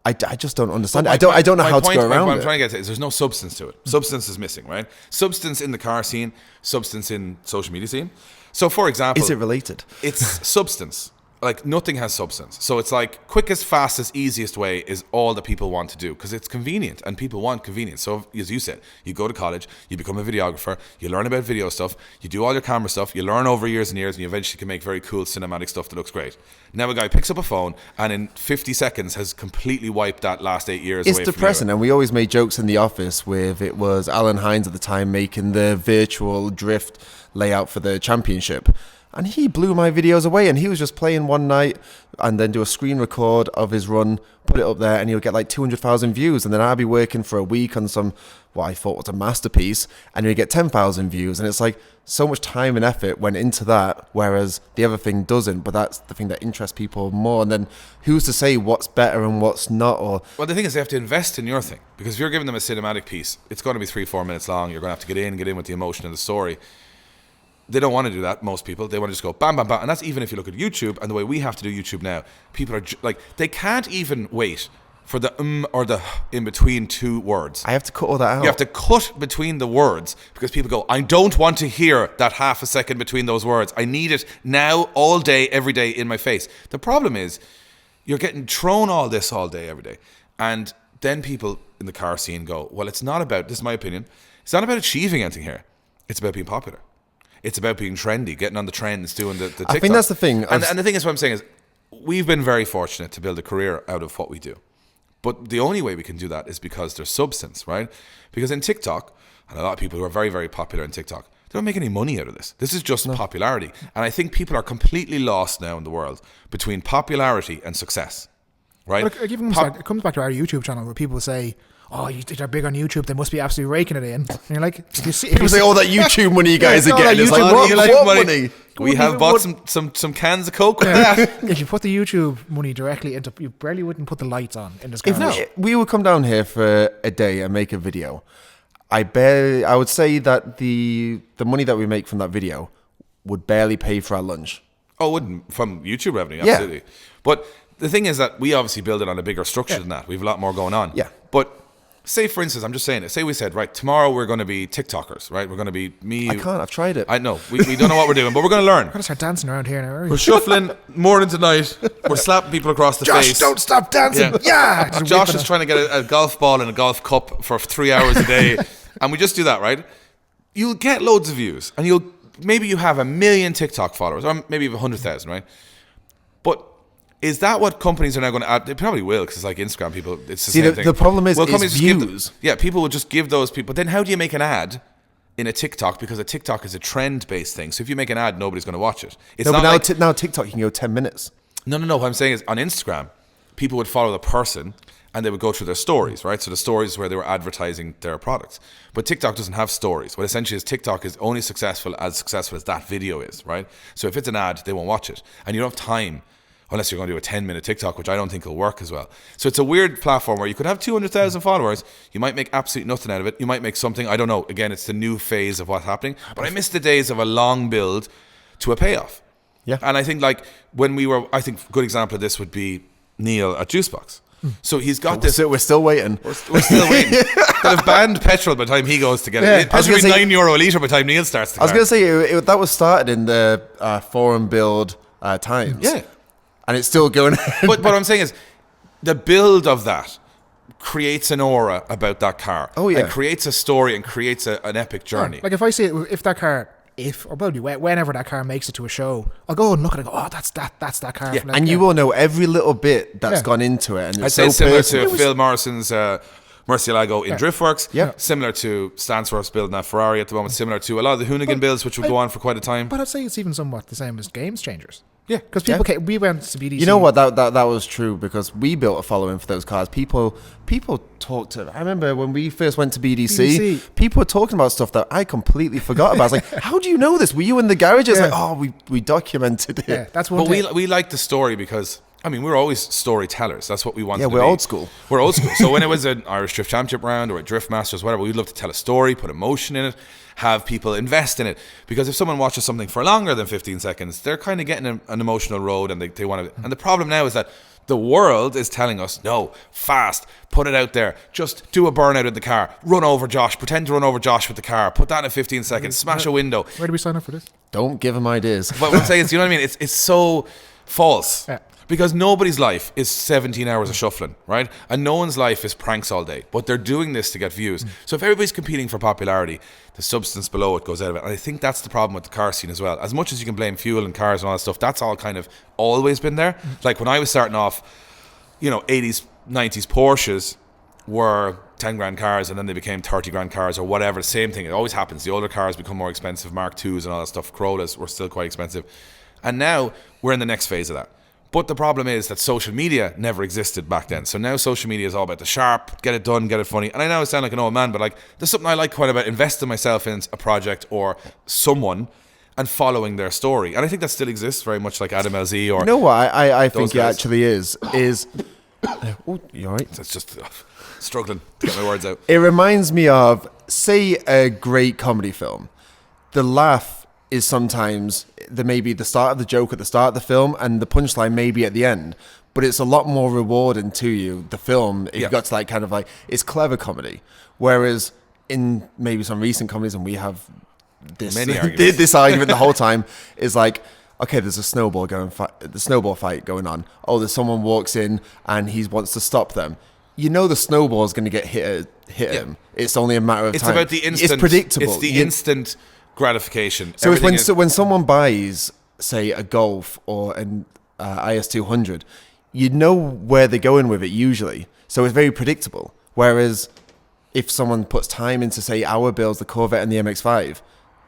I just don't understand it. I don't know how to go around what it. I'm trying to get to is there's no substance to it. Substance is missing, right? Substance in the car scene, substance in social media scene. So, for example, Is it related? It's substance. Like, nothing has substance. So it's like quickest, fastest, easiest way is all that people want to do because it's convenient and people want convenience. So as you said, you go to college, you become a videographer, you learn about video stuff, you do all your camera stuff, you learn over years and years, and you eventually can make very cool cinematic stuff that looks great. Now a guy picks up a phone and in 50 seconds has completely wiped that last 8 years It's away depressing, from you. and we always made jokes in the office with, it was Alan Hines at the time making the virtual drift layout for the championship. And he blew my videos away, and he was just playing one night and then do a screen record of his run, put it up there, and he'll get like 200,000 views. And then I'll be working for a week on some, what I thought was a masterpiece, and he'll get 10,000 views. And it's like, so much time and effort went into that, whereas the other thing doesn't. But that's the thing that interests people more. And then who's to say what's better and what's not? Or Well, the thing is, they have to invest in your thing because if you're giving them a cinematic piece, it's going to be 3-4 minutes long. You're going to have to get in with the emotion of the story. They don't want to do that, most people. They want to just go bam, bam, bam. And that's even if you look at YouTube and the way we have to do YouTube now. People are like, they can't even wait for the or the in between two words. I have to cut all that out. You have to cut between the words because people go, I don't want to hear that half a second between those words. I need it now, all day, every day in my face. The problem is you're getting thrown all this all day, every day. And then people in the car scene go, well, it's not about, this is my opinion, it's not about achieving anything here. It's about being popular. It's about being trendy, getting on the trends, doing the TikTok. I think that's the thing. And the thing is, what I'm saying is, we've been very fortunate to build a career out of what we do. But the only way we can do that is because there's substance, right? Because in TikTok, and a lot of people who are very, very popular in TikTok, they don't make any money out of this. This is just popularity. And I think people are completely lost now in the world between popularity and success, right? But it comes back to our YouTube channel where people say, oh, they're big on YouTube, they must be absolutely raking it in. And you're like, if you see, People say, all that YouTube money you guys are all that getting. It's YouTube like, money, what money? We have bought some cans of Coke with that. if you put the YouTube money directly into, you barely wouldn't put the lights on in this car. If we would come down here for a day and make a video, I would say that the money that we make from that video would barely pay for our lunch. Oh, it wouldn't, from YouTube revenue, Yeah. absolutely. But the thing is that we obviously build it on a bigger structure than that. We have a lot more going on. Yeah. But say, for instance, I'm just saying it. Say we said, right, tomorrow we're going to be TikTokers, right? We're going to be me. I can't. I've tried it. I know. We don't know what we're doing, but we're going to learn. I'm going to start dancing around here now. We're shuffling morning to night. We're slapping people across the face. Josh, don't stop dancing. Yeah. Just Josh whipping is it. trying to get a golf ball and a golf cup for 3 hours a day. And we just do that, right? You'll get loads of views. And maybe you have 1 million TikTok followers. Or maybe you have 100,000, right? But is that what companies are now going to add? They probably will, because it's like Instagram people. It's the same thing. The problem is companies just give views. people will just give those people. But then how do you make an ad in a TikTok? Because a TikTok is a trend-based thing. So if you make an ad, nobody's going to watch it. It's No, not but now, like, now TikTok, you can go 10 minutes. no. What I'm saying is on Instagram, people would follow the person and they would go through their stories, right? So the stories is where they were advertising their products. But TikTok doesn't have stories. What essentially is TikTok is only successful as that video is, right? So if it's an ad, they won't watch it. And you don't have time unless you're going to do a 10-minute TikTok, which I don't think will work as well. So it's a weird platform where you could have 200,000 followers. You might make absolutely nothing out of it. You might make something. I don't know. Again, it's the new phase of what's happening. But I miss the days of a long build to a payoff. Yeah. And I think like when we were, I think a good example of this would be Neil at Juicebox. So he's got this. We're still waiting. We're still waiting. They'll have banned petrol by the time he goes to get Yeah, it. I was Petrol will be gonna say- €9 a litre by the time Neil starts the I was car. going to say, that was started in the forum build times. Yeah. And it's still going. But what I'm saying is, the build of that creates an aura about that car. Oh, yeah. And creates a story and creates an epic journey. Like if I see it, if that car, or probably whenever that car makes it to a show, I'll go and look at it and go, oh, that's that car. Yeah, From that, And you will know every little bit that's Yeah. gone into it. And I'd it's say so it's similar personal. to Phil Morrison's Murcielago in Driftworks. Yeah. Similar to Stansworth's building that Ferrari at the moment. Similar to a lot of the Hoonigan builds, which will go on for quite a time. But I'd say it's even somewhat the same as Games Changers. Yeah. Because we went to BDC. You know what? That was true because we built a following for those cars. People talked to. I remember when we first went to BDC, people were talking about stuff that I completely forgot about. I was like, "How do you know this? Were you in the garage?" It's like, "Oh, we documented it." Yeah, that's one. But we like the story because I mean we're always storytellers. That's what we want. Yeah, we're old school. We're old school. So when it was an Irish Drift Championship round or a Drift Masters, whatever, we'd love to tell a story, put emotion in it, have people invest in it. Because if someone watches something for longer than 15 seconds, they're kind of getting an emotional road and they want to. And the problem now is that the world is telling us, no, fast, put it out there, just do a burnout in the car, run over Josh, pretend to run over Josh with the car, put that in 15 seconds, smash a window. Where do we sign up for this? Don't give them ideas. But what I'm saying is, you know what I mean? It's so false. Yeah. Because nobody's life is 17 hours of shuffling, right? And no one's life is pranks all day. But they're doing this to get views. So if everybody's competing for popularity, the substance below it goes out of it. And I think that's the problem with the car scene as well. As much as you can blame fuel and cars and all that stuff, that's all kind of always been there. Like when I was starting off, 80s, 90s Porsches were 10 grand cars and then they became 30 grand cars or whatever. The same thing. It always happens. The older cars become more expensive. Mark IIs and all that stuff. Corollas were still quite expensive. And now we're in the next phase of that. But the problem is that social media never existed back then. So now social media is all about the sharp, get it done, get it funny. And I know I sound like an old man, but like there's something I like quite about investing myself in a project or someone and following their story. And I think that still exists very much like Adam LZ or... You know what? I think it guys. actually is... Oh, you all right? It's just struggling to get my words out. It reminds me of, say, a great comedy film. The laugh is sometimes maybe the start of the joke at the start of the film and the punchline maybe at the end, but it's a lot more rewarding to you, the film, if you got to like kind of like, it's clever comedy. Whereas in maybe some recent comedies, and we have this argument the whole time, is like, okay, there's a the snowball fight going on. Oh, there's someone walks in and he wants to stop them. You know the snowball is going to get hit him. It's only a matter of time. It's about the instant. It's predictable. It's the instant gratification. So when someone buys, say, a Golf or an IS200, you know where they're going with it usually. So it's very predictable. Whereas if someone puts time into, say, our builds, the Corvette and the MX-5,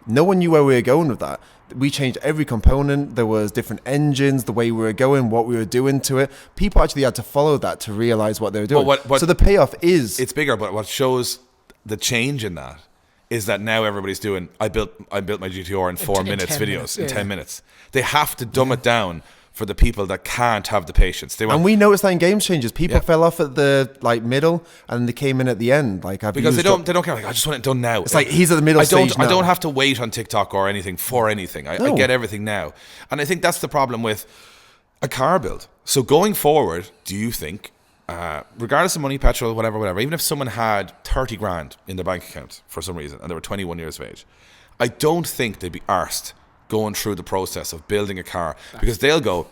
no one knew where we were going with that. We changed every component. There was different engines, the way we were going, what we were doing to it. People actually had to follow that to realize what they were doing. So the payoff is... It's bigger, but what shows the change in that is that now everybody's doing, I built my GTR in 4 minutes videos, in 10 minutes. They have to dumb it down for the people that can't have the patience. And we noticed that in Games Changers. People fell off at the middle and they came in at the end. Because they don't care. Like, I just want it done now. It's like he's at the middle stage now. I don't have to wait on TikTok or anything for anything. I get everything now. And I think that's the problem with a car build. So going forward, do you think, regardless of money, petrol, whatever, even if someone had 30 grand in their bank account for some reason and they were 21 years of age, I don't think they'd be arsed going through the process of building a car, because they'll go,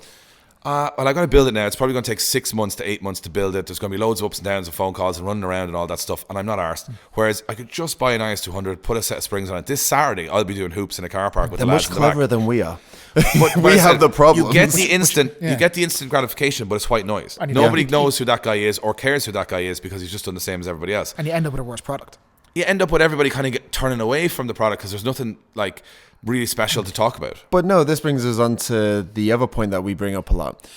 well, I got to build it now. It's probably going to take 6 months to 8 months to build it. There's going to be loads of ups and downs and phone calls and running around and all that stuff, and I'm not arsed. Whereas I could just buy an IS200, put a set of springs on it. This Saturday, I'll be doing hoops in a car park with the lads in the back. They're much cleverer than we are. But we have the problem. You get the instant gratification, but it's white noise. Nobody knows who that guy is or cares who that guy is because he's just done the same as everybody else. And you end up with a worse product. You end up with everybody kind of turning away from the product because there's nothing like really special to talk about. But no, this brings us on to the other point that we bring up a lot.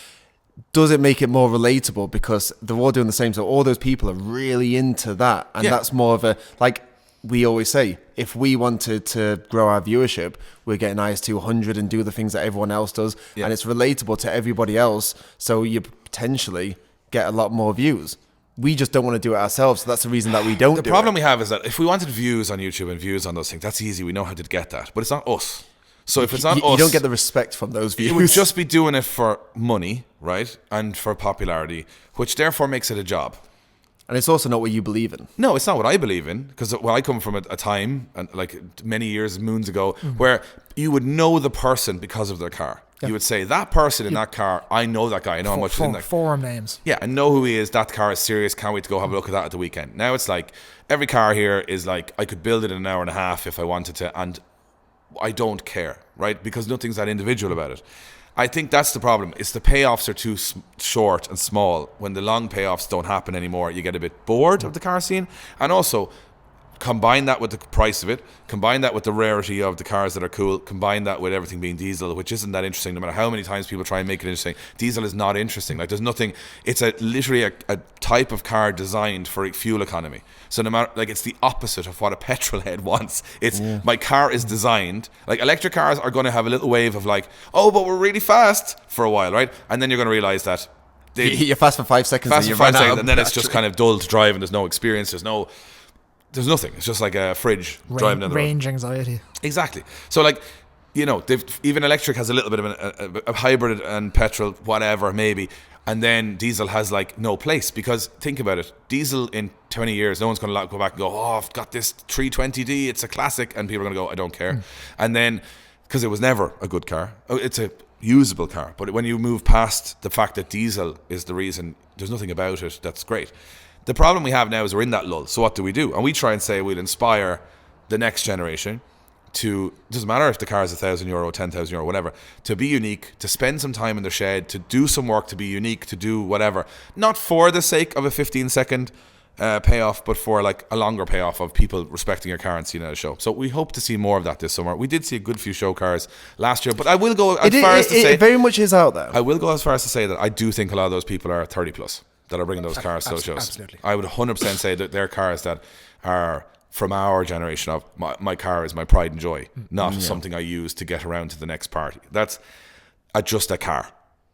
Does it make it more relatable because they're all doing the same? So all those people are really into that. And that's more of a, like we always say, if we wanted to grow our viewership, we're getting IS200 and do the things that everyone else does. Yeah. And it's relatable to everybody else. So you potentially get a lot more views. We just don't want to do it ourselves. So that's the reason that we don't do it. The problem we have is that if we wanted views on YouTube and views on those things, that's easy. We know how to get that. But it's not us. So if it's not us... You don't get the respect from those views. You would just be doing it for money, right? And for popularity, which therefore makes it a job. And it's also not what you believe in. No, it's not what I believe in. Because I come from a time, and like many years, moons ago, where you would know the person because of their car. You would say, that person in that car, I know that guy. I know how much is in that. Forum names. Yeah, I know who he is. That car is serious. Can't wait to go have a look at that at the weekend. Now it's like, every car here is like, I could build it in an hour and a half if I wanted to, and I don't care, right? Because nothing's that individual about it. I think that's the problem. It's the payoffs are too short and small. When the long payoffs don't happen anymore, you get a bit bored of the car scene. And also, combine that with the price of it, combine that with the rarity of the cars that are cool, combine that with everything being diesel, which isn't that interesting. No matter how many times people try and make it interesting, diesel is not interesting. Like, there's nothing. It's literally a type of car designed for fuel economy. So no matter, like, it's the opposite of what a petrol head wants. It's my car is designed, like, electric cars are going to have a little wave of like, oh, but we're really fast for a while, right? And then you're going to realize that you're fast for 5 seconds, and then it's just kind of dull to drive, and there's no experience, there's nothing. It's just like a fridge driving down the road. Range anxiety. Exactly. So, like, you know, even electric has a little bit of a hybrid and petrol, whatever, maybe. And then diesel has, like, no place. Because think about it. Diesel in 20 years, no one's going to go back and go, oh, I've got this 320D. It's a classic. And people are going to go, I don't care. And then, because it was never a good car. It's a usable car. But when you move past the fact that diesel is the reason, there's nothing about it that's great. The problem we have now is we're in that lull. So what do? And we try and say we'll inspire the next generation to, doesn't matter if the car is €1,000, 10,000 euro, whatever, to be unique, to spend some time in their shed, to do some work, to be unique, to do whatever. Not for the sake of a 15-second payoff, but for like a longer payoff of people respecting your car and seeing it at a show. So we hope to see more of that this summer. We did see a good few show cars last year, but I will go as far as to say... It very much is out there. I will go as far as to say that I do think a lot of those people are 30 plus. That are bringing those cars to those shows. Absolutely. I would 100% say that they're cars that are from our generation of my car is my pride and joy, not something I use to get around to the next party. That's just a car.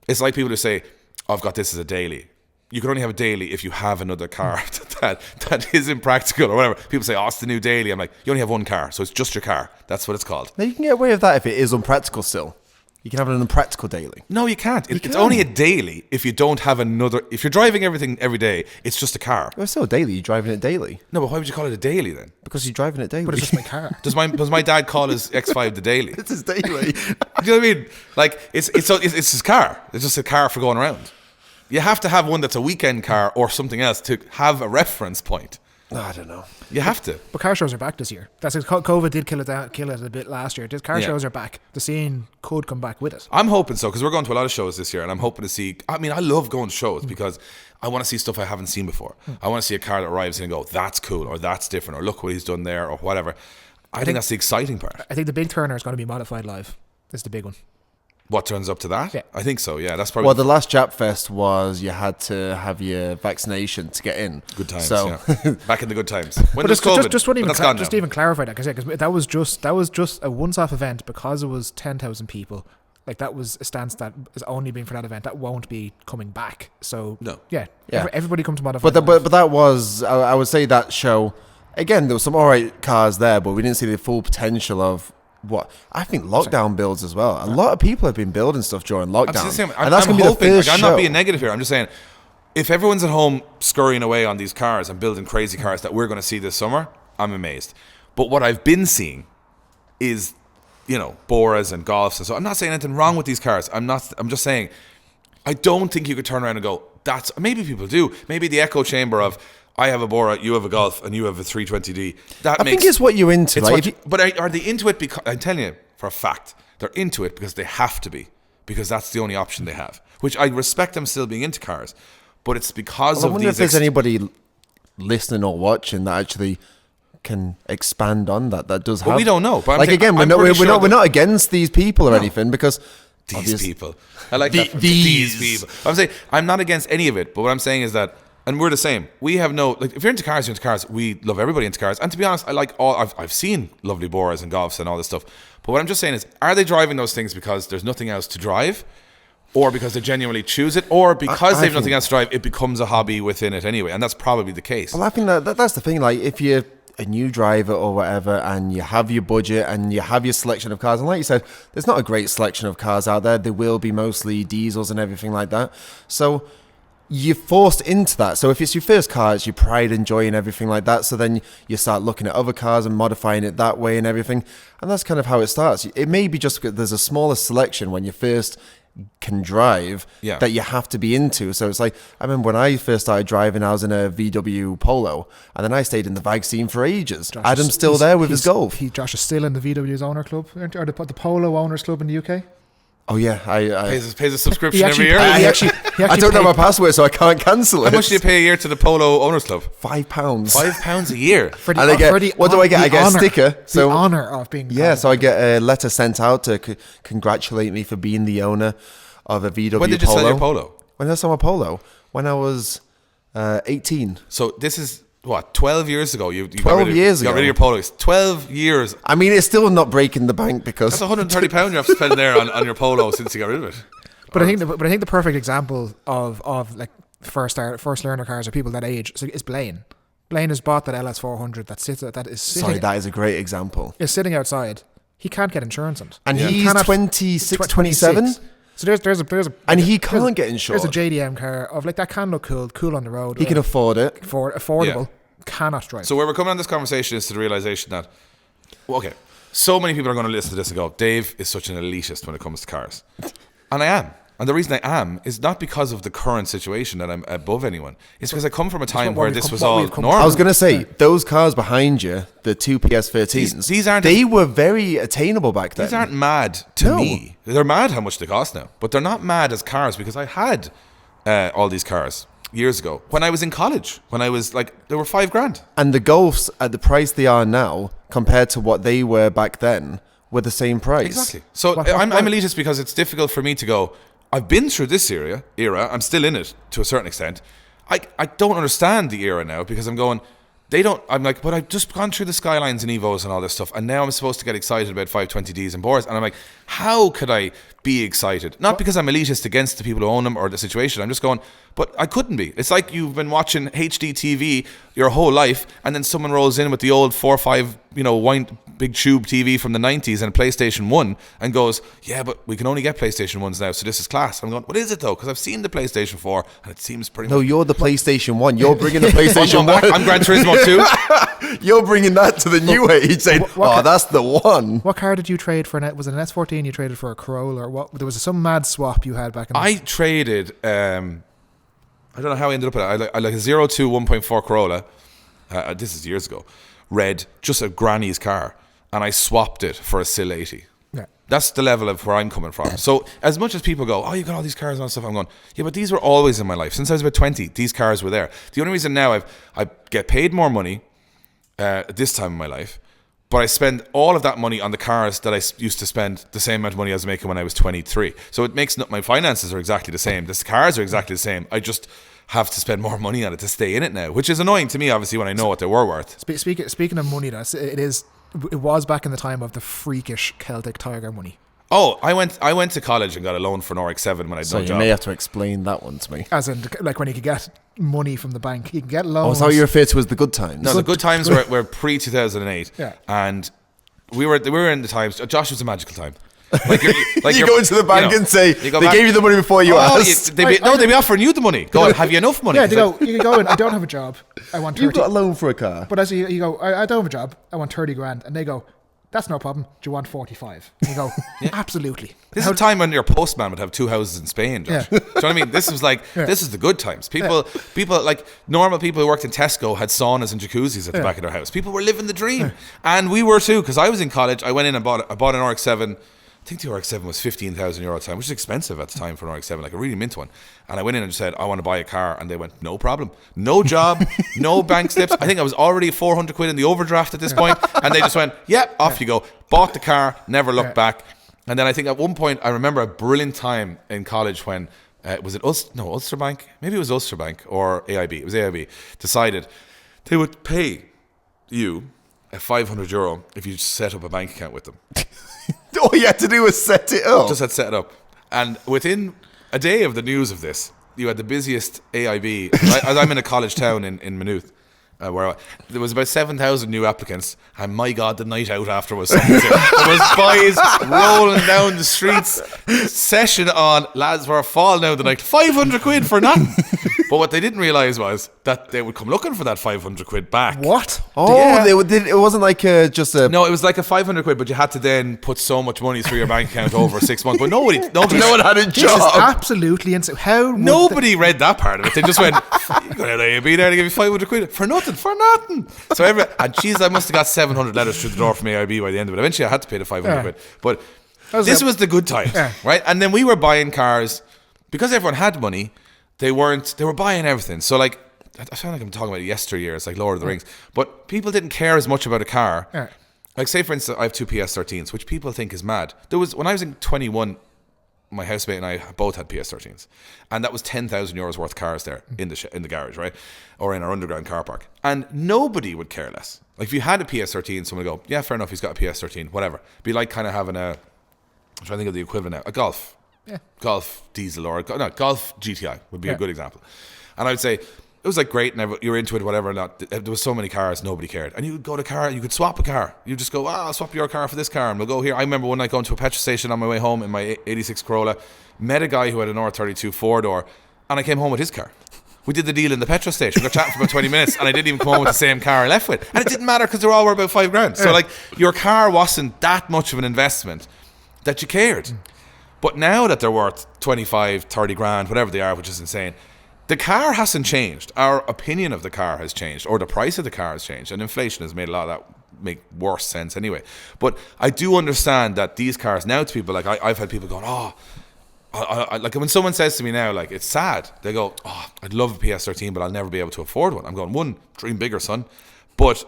It's like people who say, oh, I've got this as a daily. You can only have a daily if you have another car that is impractical or whatever. People say, oh, it's the new daily. I'm like, you only have one car, so it's just your car. That's what it's called. Now, you can get away with that if it is unpractical still. You can have an unpractical daily. No, you can't. It's only a daily if you don't have another... If you're driving everything every day, it's just a car. Well, it's still a daily. You're driving it daily. No, but why would you call it a daily then? Because you're driving it daily. But it's just my car. Does my dad call his X5 the daily? It's his daily. Do you know what I mean? Like, it's his car. It's just a car for going around. You have to have one that's a weekend car or something else to have a reference point. I don't know. You have to. But car shows are back this year. That's COVID did kill it a bit last year. Car shows are back. The scene could come back with it. I'm hoping so, because we're going to a lot of shows this year, and I'm hoping to see... I mean, I love going to shows because I want to see stuff I haven't seen before. I want to see a car that arrives in and go, that's cool, or that's different, or look what he's done there, or whatever. I think that's the exciting part. I think the big turner is going to be Modified Live. That's the big one. What turns up to that? Yeah. I think so, yeah. That's probably... Well, the last Jap Fest was you had to have your vaccination to get in. Good times, so, yeah. Back in the good times. When But was COVID? just even clarify that, because that was just a once-off event because it was 10,000 people. Like, that was a stance that is only being for that event. That won't be coming back. So, no. Yeah. Yeah. Everybody come to Modified Live. But that was, I would say that show, again, there were some alright cars there, but we didn't see the full potential of what I think lockdown builds as well. A lot of people have been building stuff during lockdown. And that's going to be the first show. I'm not being negative here. I'm just saying, if everyone's at home scurrying away on these cars and building crazy cars that we're going to see this summer, I'm amazed. But what I've been seeing is, you know, Boras and Golfs, and so I'm not saying anything wrong with these cars. I'm just saying, I don't think you could turn around and go, maybe people do. Maybe the echo chamber of, I have a Bora, you have a Golf, and you have a 320D. I think it's what you're into. But are they into it because... I'm telling you, for a fact, they're into it because they have to be. Because that's the only option they have. Which I respect them still being into cars. But it's because of these... I wonder if there's anybody listening or watching that actually can expand on that. That does have... Well, we don't know. But we're not against these people or anything, because... These people. I like that. These people. I'm saying, I'm not against any of it. But what I'm saying is that... And we're the same. We have no... Like, if you're into cars, you're into cars. We love everybody into cars. And to be honest, I like all... I've seen lovely Boras and Golfs and all this stuff. But what I'm just saying is, are they driving those things because there's nothing else to drive? Or because they genuinely choose it? Or because they've nothing else to drive, it becomes a hobby within it anyway? And that's probably the case. Well, I think that's the thing. Like, if you're a new driver or whatever, and you have your budget and you have your selection of cars, and like you said, there's not a great selection of cars out there. There will be mostly diesels and everything like that. So... you're forced into that. So if it's your first car, it's your pride and joy and everything like that. So then you start looking at other cars and modifying it that way and everything. And that's kind of how it starts. It may be just there's a smaller selection when you first can drive that you have to be into. So it's like, I remember when I first started driving, I was in a VW Polo, and then I stayed in the VAG scene for ages. Adam's still there with his Golf. Josh is still in the VW's owner club, or the Polo owners club in the UK. Oh yeah, pays a subscription every year. I don't know my password, so I can't cancel it. How much do you pay a year to the Polo Owners Club? £5. £5 a year. For the, And I get, for the, what do I get? I get a sticker. So the honor of being. Yeah, so I get a letter sent out to congratulate me for being the owner of a VW Polo. When did you sell your Polo? When did I sell my Polo? When I was 18. So this is what, 12 years ago? You 12 years ago. Got rid of your Polo. 12 years. I mean, it's still not breaking the bank because That's £130 you have to spend there on your Polo since you got rid of it. But I think the perfect example of like first learner cars or people that age is Blaine. Blaine has bought that LS400 that is sitting. Sorry, that is a great example. Is sitting outside. He can't get insurance on it. And he's 26, 27. So there's a and he can't get insured. There's a JDM car of like that can look cool on the road. He can afford it. Affordable. Cannot drive. So where we're coming on this conversation is to the realization that, well, okay, so many people are going to listen to this and go, Dave is such an elitist when it comes to cars. And I am. And the reason I am is not because of the current situation that I'm above anyone. It's because I come from a time where this was all normal. I was going to say, those cars behind you, the two PS13s, these aren't. They were very attainable back then. These aren't mad to me. They're mad how much they cost now. But they're not mad as cars because I had all these cars years ago when I was in college. When I was like, they were $5,000. And the Golfs at the price they are now compared to what they were back then were the same price. Exactly. So I'm elitist because it's difficult for me to go, I've been through this era. I'm still in it to a certain extent. I don't understand the era now because I'm going, I'm like, but I've just gone through the Skylines and Evos and all this stuff, and now I'm supposed to get excited about 520Ds and Bors, and I'm like, how could I be excited? Not because I'm elitist against the people who own them or the situation. I'm just going, but I couldn't be. It's like you've been watching HD TV your whole life, and then someone rolls in with the old 4.5, big tube TV from the 90s and a PlayStation 1 and goes, yeah, but we can only get PlayStation 1s now, so this is class. I'm going, what is it though? Because I've seen the PlayStation 4 and it seems pretty much... No, you're the PlayStation 1. You're bringing the PlayStation 1. I'm Gran Turismo 2. You're bringing that to the new age, saying, that's the one. What car did you trade for? Was it an S14 you traded for a Corolla or what? There was some mad swap you had back in I traded, I don't know how I ended up at it. I like a 02 1.4 Corolla. This is years ago. Red, just a granny's car. And I swapped it for a Sil 80. Yeah. That's the level of where I'm coming from. So as much as people go, you got all these cars and all stuff, I'm going, yeah, but these were always in my life. Since I was about 20, these cars were there. The only reason now I get paid more money at this time in my life, but I spend all of that money on the cars that I used to spend the same amount of money I was making when I was 23. So it makes my finances are exactly the same. The cars are exactly the same. I just have to spend more money on it to stay in it now, which is annoying to me, obviously, when I know what they were worth. Speaking of money, it was back in the time of the freakish Celtic Tiger money. Oh, I went to college and got a loan for an RX-7 when I had no job. So you may have to explain that one to me. As in, like when you could get money from the bank, you can get loans. Oh, so your fit was the good times? No, the good times were pre-2008. Yeah. And we were in the times. Josh was a magical time. You go into the bank and say, they gave you the money before you asked. They'd be offering you the money. Go on, have you enough money? Yeah, you can go in, I don't have a job, I want 30. You've got a loan for a car. But as you go, I don't have a job, I want 30 grand. And they go, that's no problem, do you want 45? And you go, absolutely. This is a time when your postman would have 2 houses in Spain, Josh. Do you know what I mean? This was this is the good times. People like normal people who worked in Tesco had saunas and jacuzzis at the back of their house. People were living the dream. And we were too, because I was in college, I went in and bought an RX-7. I think the RX-7 was €15,000 at the time, which is expensive at the time for an RX-7, like a really mint one. And I went in and said, I want to buy a car. And they went, no problem. No job, no bank slips. I think I was already 400 quid in the overdraft at this point. And they just went, off you go. Bought the car, never looked back. And then I think at one point, I remember a brilliant time in college when, was it Ulster Bank? Maybe it was Ulster Bank or AIB. It was AIB. Decided they would pay you €500 if you set up a bank account with them. All you had to do was set it up. Just had to set it up. And within a day of the news of this, you had the busiest AIB. I'm in a college town in Maynooth, where there was about 7,000 new applicants. And my God, the night out after was something. There was boys rolling down the streets, session on, lads were falling out the night. 500 quid for nothing. But what they didn't realise was that they would come looking for that 500 quid back. What? Oh, yeah. It wasn't like just a... No, it was like a 500 quid, but you had to then put so much money through your bank account over 6 months. But no one had a job. This is absolutely insane. Nobody read that part of it. They just went, you got to be there to give you 500 quid for nothing. So and geez, I must have got 700 letters through the door from AIB by the end of it. Eventually I had to pay the 500 quid. But This was the good times, right? And then we were buying cars because everyone had money. They were buying everything. So like, I sound like I'm talking about yesteryears, like Lord of the Rings. But people didn't care as much about a car. Yeah. Like, say, for instance, I have 2 PS13s, which people think is mad. When I was in 21, my housemate and I both had PS13s. And that was 10,000 euros worth of cars there in the garage, right? Or in our underground car park. And nobody would care less. Like, if you had a PS13, someone would go, yeah, fair enough, he's got a PS13, whatever. Be like kind of having I'm trying to think of the equivalent now, a Golf. Yeah. Golf diesel Golf GTI would be a good example. And I would say, it was like great, and you were into it, whatever. There was so many cars, nobody cared. And you would go to car, you could swap a car. You just go, I'll swap your car for this car, and we'll go here. I remember one night going to a petrol station on my way home in my 86 Corolla, met a guy who had an R32 4-door, and I came home with his car. We did the deal in the petrol station. We got chatting for about 20 minutes, and I didn't even come home with the same car I left with. And it didn't matter because they were all worth about $5,000. So like, your car wasn't that much of an investment that you cared. But now that they're worth 25, 30 grand, whatever they are, which is insane, the car hasn't changed. Our opinion of the car has changed, or the price of the car has changed, and inflation has made a lot of that make worse sense anyway. But I do understand that these cars now, to people, like I've had people going, like when someone says to me now, like, it's sad, they go, I'd love a PS13, but I'll never be able to afford one. I'm going, 1, dream bigger, son. But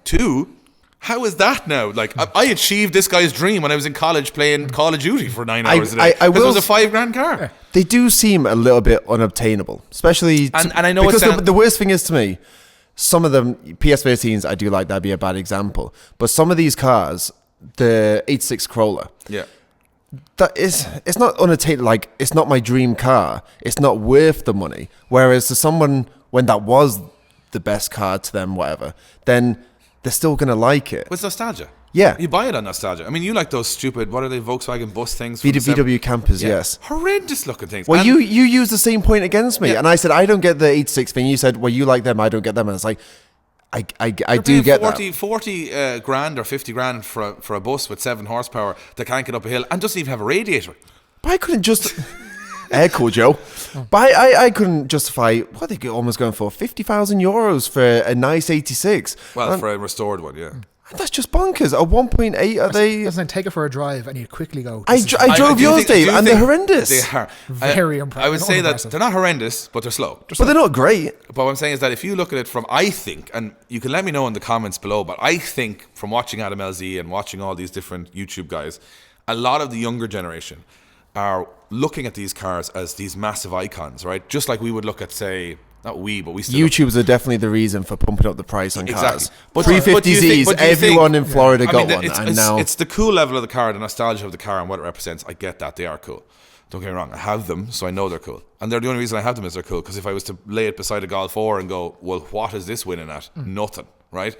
2, how is that now? Like, I achieved this guy's dream when I was in college playing Call of Duty for 9 hours a day. Because it was a $5,000 car. They do seem a little bit unobtainable, especially and I know because the worst thing is, to me, some of them PS13s, I do like, that'd be a bad example, but some of these cars, the 86 Corolla, it's not unattainable. Like, it's not my dream car. It's not worth the money. Whereas to someone, when that was the best car to them, whatever, then they're still going to like it. With nostalgia. Yeah. You buy it on nostalgia. I mean, you like those stupid, what are they, Volkswagen bus things? VW campers, yes. Horrendous looking things. Well, you used the same point against me. And I said, I don't get the 86 thing. You said, well, you like them, I don't get them. And it's like, I do get 40 grand or 50 grand for a bus with 7 horsepower that can't get up a hill and doesn't even have a radiator. But I couldn't just... Cool, Joe. But I couldn't justify, what are they almost going for? 50,000 euros for a nice 86. Well, for a restored one, yeah. That's just bonkers. A 1.8, are they... Doesn't take it for a drive and you quickly go... I drove yours, Dave, and they're horrendous. They are. Very impressive. I would say that they're not horrendous, but they're slow. But they're not great. But what I'm saying is that if you look at it from, I think, and you can let me know in the comments below, but I think from watching Adam LZ and watching all these different YouTube guys, a lot of the younger generation are looking at these cars as these massive icons, right? Just like we would look at, say... Not we, but we still... YouTubers are definitely the reason for pumping up the price on cars. Exactly. But 350Zs, everyone in Florida got one. And now it's the cool level of the car, the nostalgia of the car and what it represents. I get that. They are cool. Don't get me wrong. I have them, so I know they're cool. And they're the only reason I have them is they're cool. Because if I was to lay it beside a Golf 4 and go, well, what is this winning at? Nothing, right?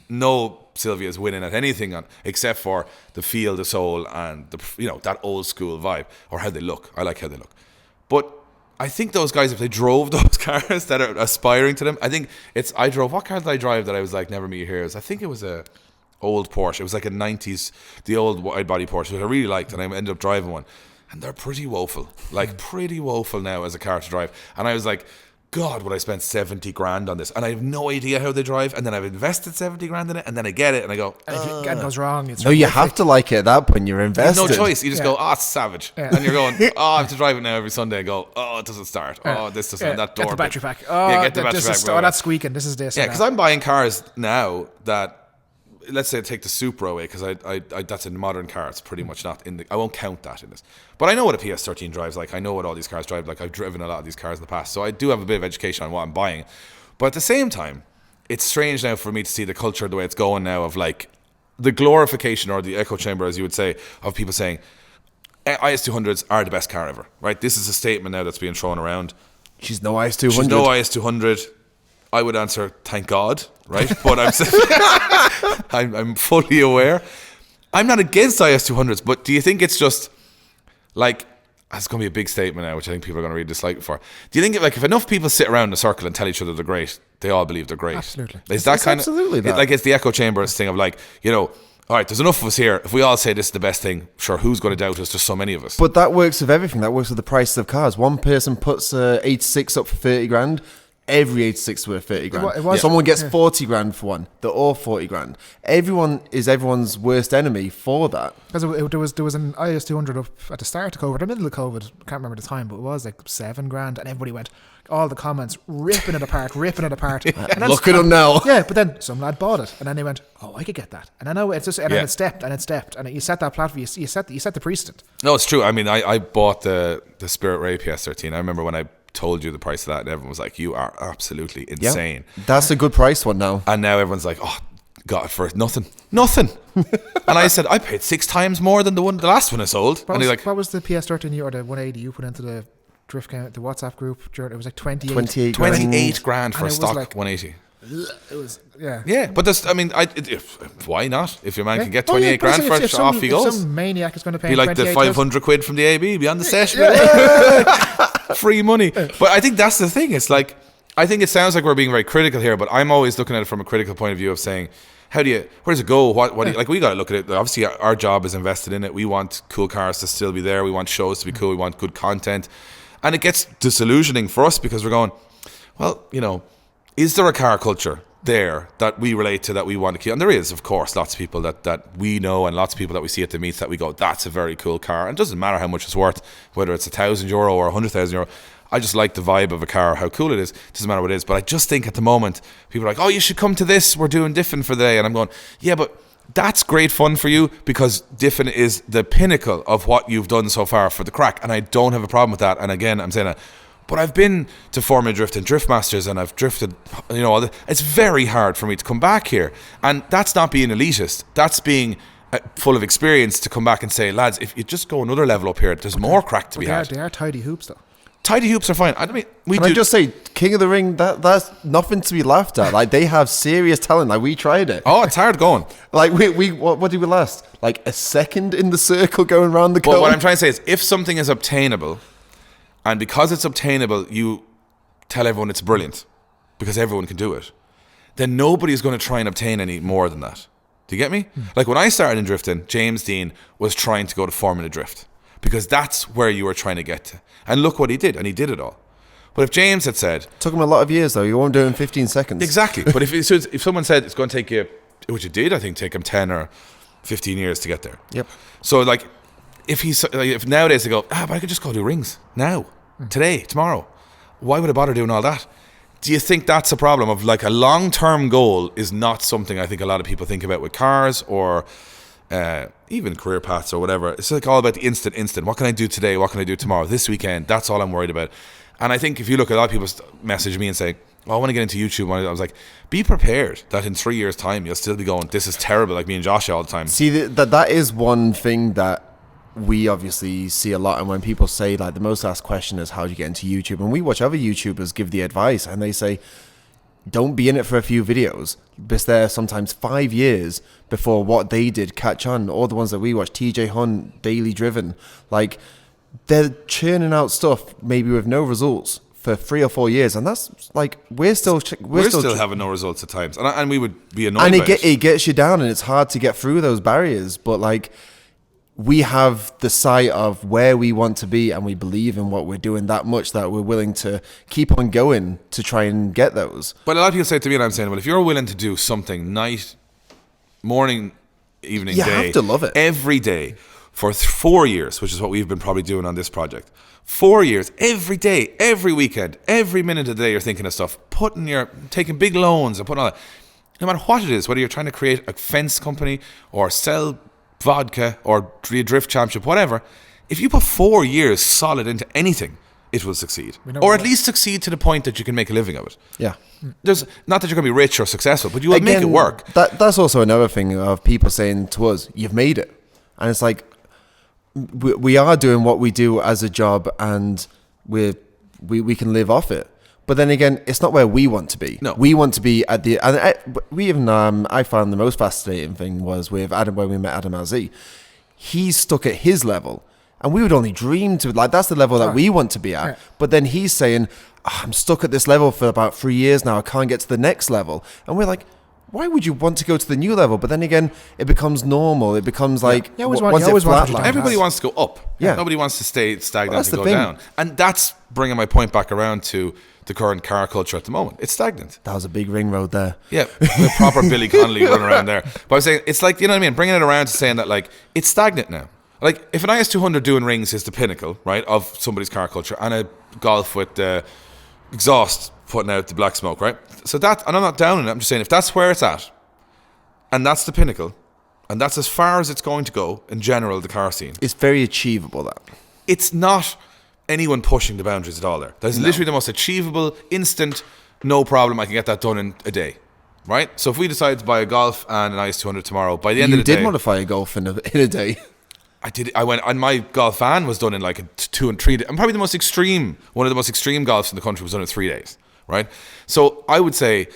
No Sylvia's winning at anything except for the feel, the soul, and that old school vibe. Or how they look. I like how they look. But... I think those guys, if they drove those cars that are aspiring to them, what car did I drive that I was like, never meet your heroes? I think it was a old Porsche. It was like a 90s, the old wide body Porsche, which I really liked, and I ended up driving one. And they're pretty woeful. Like, pretty woeful now as a car to drive. And I was like, God, would I spend 70 grand on this? And I have no idea how they drive. And then I've invested 70 grand in it. And then I get it. And I go, and if it goes wrong, it's... No, you have to like it at that point. You're invested. You have no choice. You just go, it's savage. Yeah. And you're going, I have to drive it now every Sunday and go, it doesn't start. This doesn't, that door. Get the battery pack. Get the battery pack. That's squeaking. This is this. Yeah, because I'm buying cars now that, let's say, take the Supra away, because I that's a modern car. It's pretty much not in the... I won't count that in this. But I know what a PS13 drives like. I know what all these cars drive like. I've driven a lot of these cars in the past. So I do have a bit of education on what I'm buying. But at the same time, it's strange now for me to see the culture the way it's going now of like the glorification or the echo chamber, as you would say, of people saying IS200s are the best car ever, right? This is a statement now that's being thrown around. She's no IS200. She's no IS200. I would answer, thank God, right? But I'm saying, I'm fully aware. I'm not against IS200s, but do you think it's just like, it's going to be a big statement now, which I think people are going to really dislike it for. Do you think if enough people sit around in a circle and tell each other they're great, they all believe they're great? Absolutely. Is that kind absolutely of that. like it's the echo chamber thing of like, all right, there's enough of us here. If we all say this is the best thing, sure, who's going to doubt us? There's so many of us. But that works with everything. That works with the prices of cars. One person puts a 86 up for 30 grand. every 86 worth 30 grand. It was- Someone gets 40 grand for one. They're all 40 grand. Everyone is everyone's worst enemy for that. Because there was an IS 200 up at the start of COVID, the middle of COVID, can't remember the time, but it was like 7 grand, and everybody went, all the comments ripping it apart. And Look at them now. Yeah, but then some lad bought it, and then they went, "Oh, I could get that." And I know it's just, and then it stepped, and you set that platform. You set the precedent. No, it's true. I mean, I bought the Spirit Ray PS13. I remember when I told you the price of that, and everyone was like, "You are absolutely insane." Yeah, that's a good price one now. And now everyone's like, "Oh, got it for nothing." And I said, "I paid 6 times more than the last one I sold." And they're like, "What was the PS13 or the 180 you put into the drift count, the WhatsApp group? It was like 28 grand for a stock like, 180. It was But this, I mean, why not? If your man can get 28 grand for it, off he goes. Some maniac is going to pay. Be like the 500 quid from the AB, be on the session. Free money. But I think that's the thing. It's like, I think it sounds like we're being very critical here, but I'm always looking at it from a critical point of view of saying, where does it go? What do you, like, we got to look at it. Obviously, our job is invested in it. We want cool cars to still be there. We want shows to be cool. We want good content. And it gets disillusioning for us because we're going, well, is there a car culture there that we relate to, that we want to keep? And there is, of course, lots of people that we know, and lots of people that we see at the meets that we go, that's a very cool car. And it doesn't matter how much it's worth, whether it's €1,000 or €100,000. I just like the vibe of a car, how cool it is. It doesn't matter what it is. But I just think at the moment, people are like, oh, you should come to this. We're doing Diffin for the day. And I'm going, yeah, but that's great fun for you because Diffin is the pinnacle of what you've done so far for the crack. And I don't have a problem with that. And again, I'm saying that. But I've been to Formula Drift and Drift Masters, and I've drifted, it's very hard for me to come back here. And that's not being elitist. That's being full of experience to come back and say, lads, if you just go another level up here, there's more crack to be had. They are tidy hoops, though. Tidy hoops are fine. I mean, I just say, King of the Ring, that's nothing to be laughed at. Like, they have serious talent. Like, we tried it. Oh, it's hard going. Like, what did we last? Like, a second in the circle going around the cone? But what I'm trying to say is, if something is obtainable, and because it's obtainable, you tell everyone it's brilliant, because everyone can do it, then nobody's going to try and obtain any more than that. Do you get me? Like, when I started in drifting, James Dean was trying to go to Formula Drift, because that's where you were trying to get to. And look what he did, and he did it all. But if James had said... Took him a lot of years, though. You won't do it in 15 seconds. Exactly. But if someone said it's going to take you, which it did, I think, take him 10 or 15 years to get there. Yep. So, like, if nowadays they go, but I could just go do rings now, today, tomorrow. Why would I bother doing all that? Do you think that's a problem of, like, a long-term goal is not something I think a lot of people think about with cars or... even career paths or whatever. It's like all about the instant. What can I do today? What can I do tomorrow? This weekend? That's all I'm worried about. And I think if you look at a lot of people message me and say, I want to get into YouTube. I was like, be prepared that in 3 years' time you'll still be going, this is terrible, like me and Josh all the time. See, that is one thing that we obviously see a lot. And when people say, like, the most asked question is, how do you get into YouTube? And we watch other YouTubers give the advice, and they say, don't be in it for a few videos. It's there sometimes 5 years before what they did catch on. All the ones that we watch, TJ Hunt, Daily Driven, like, they're churning out stuff maybe with no results for 3 or 4 years, and that's like we're still having no results at times, and we would be annoyed. And by it gets you down, and it's hard to get through those barriers. But like, we have the sight of where we want to be, and we believe in what we're doing that much that we're willing to keep on going to try and get those. But a lot of people say to me, and I'm saying, well, if you're willing to do something night, morning, evening, you day, have to love it every day for 4 years, which is what we've been probably doing on this project. 4 years, every day, every weekend, every minute of the day, you're thinking of stuff, taking big loans and putting all that. No matter what it is, whether you're trying to create a fence company or sell vodka or a drift championship, whatever, if you put 4 years solid into anything, it will succeed, or at least succeed to the point that you can make a living of it. Yeah, there's not that you're going to be rich or successful, but you will make it work. That's also another thing of people saying to us, "You've made it," and it's like we are doing what we do as a job, and we can live off it. But then again, it's not where we want to be. No. We want to be at the... And I found the most fascinating thing was with Adam, when we met Adam LZ. He's stuck at his level, and we would only dream to... Like, that's the level that we want to be at. Right. But then he's saying, I'm stuck at this level for about 3 years now. I can't get to the next level. And we're like, why would you want to go to the new level? But then again, it becomes normal. It becomes like... You always want everybody wants to go up. Yeah. Nobody wants to stay stagnant and go down. And that's bringing my point back around to the current car culture at the moment. It's stagnant. That was a big ring road there. Yeah, the proper Billy Connolly running around there. But I was saying, it's like, you know what I mean? Bringing it around to saying that, like, it's stagnant now. Like, if an IS200 doing rings is the pinnacle, right, of somebody's car culture, and a Golf with the exhaust putting out the black smoke, right? So that, and I'm not down on it, I'm just saying, if that's where it's at, and that's the pinnacle, and that's as far as it's going to go in general, the car scene. It's very achievable, that. It's not anyone pushing the boundaries at all there. That's literally the most achievable, instant, no problem, I can get that done in a day. Right? So if we decide to buy a Golf and an IS200 tomorrow, by the end of the day... You did modify a Golf in a day. I did. I went, and my Golf van was done in like a 2 and 3 days. And probably one of the most extreme Golfs in the country was done in 3 days. Right? So I would say...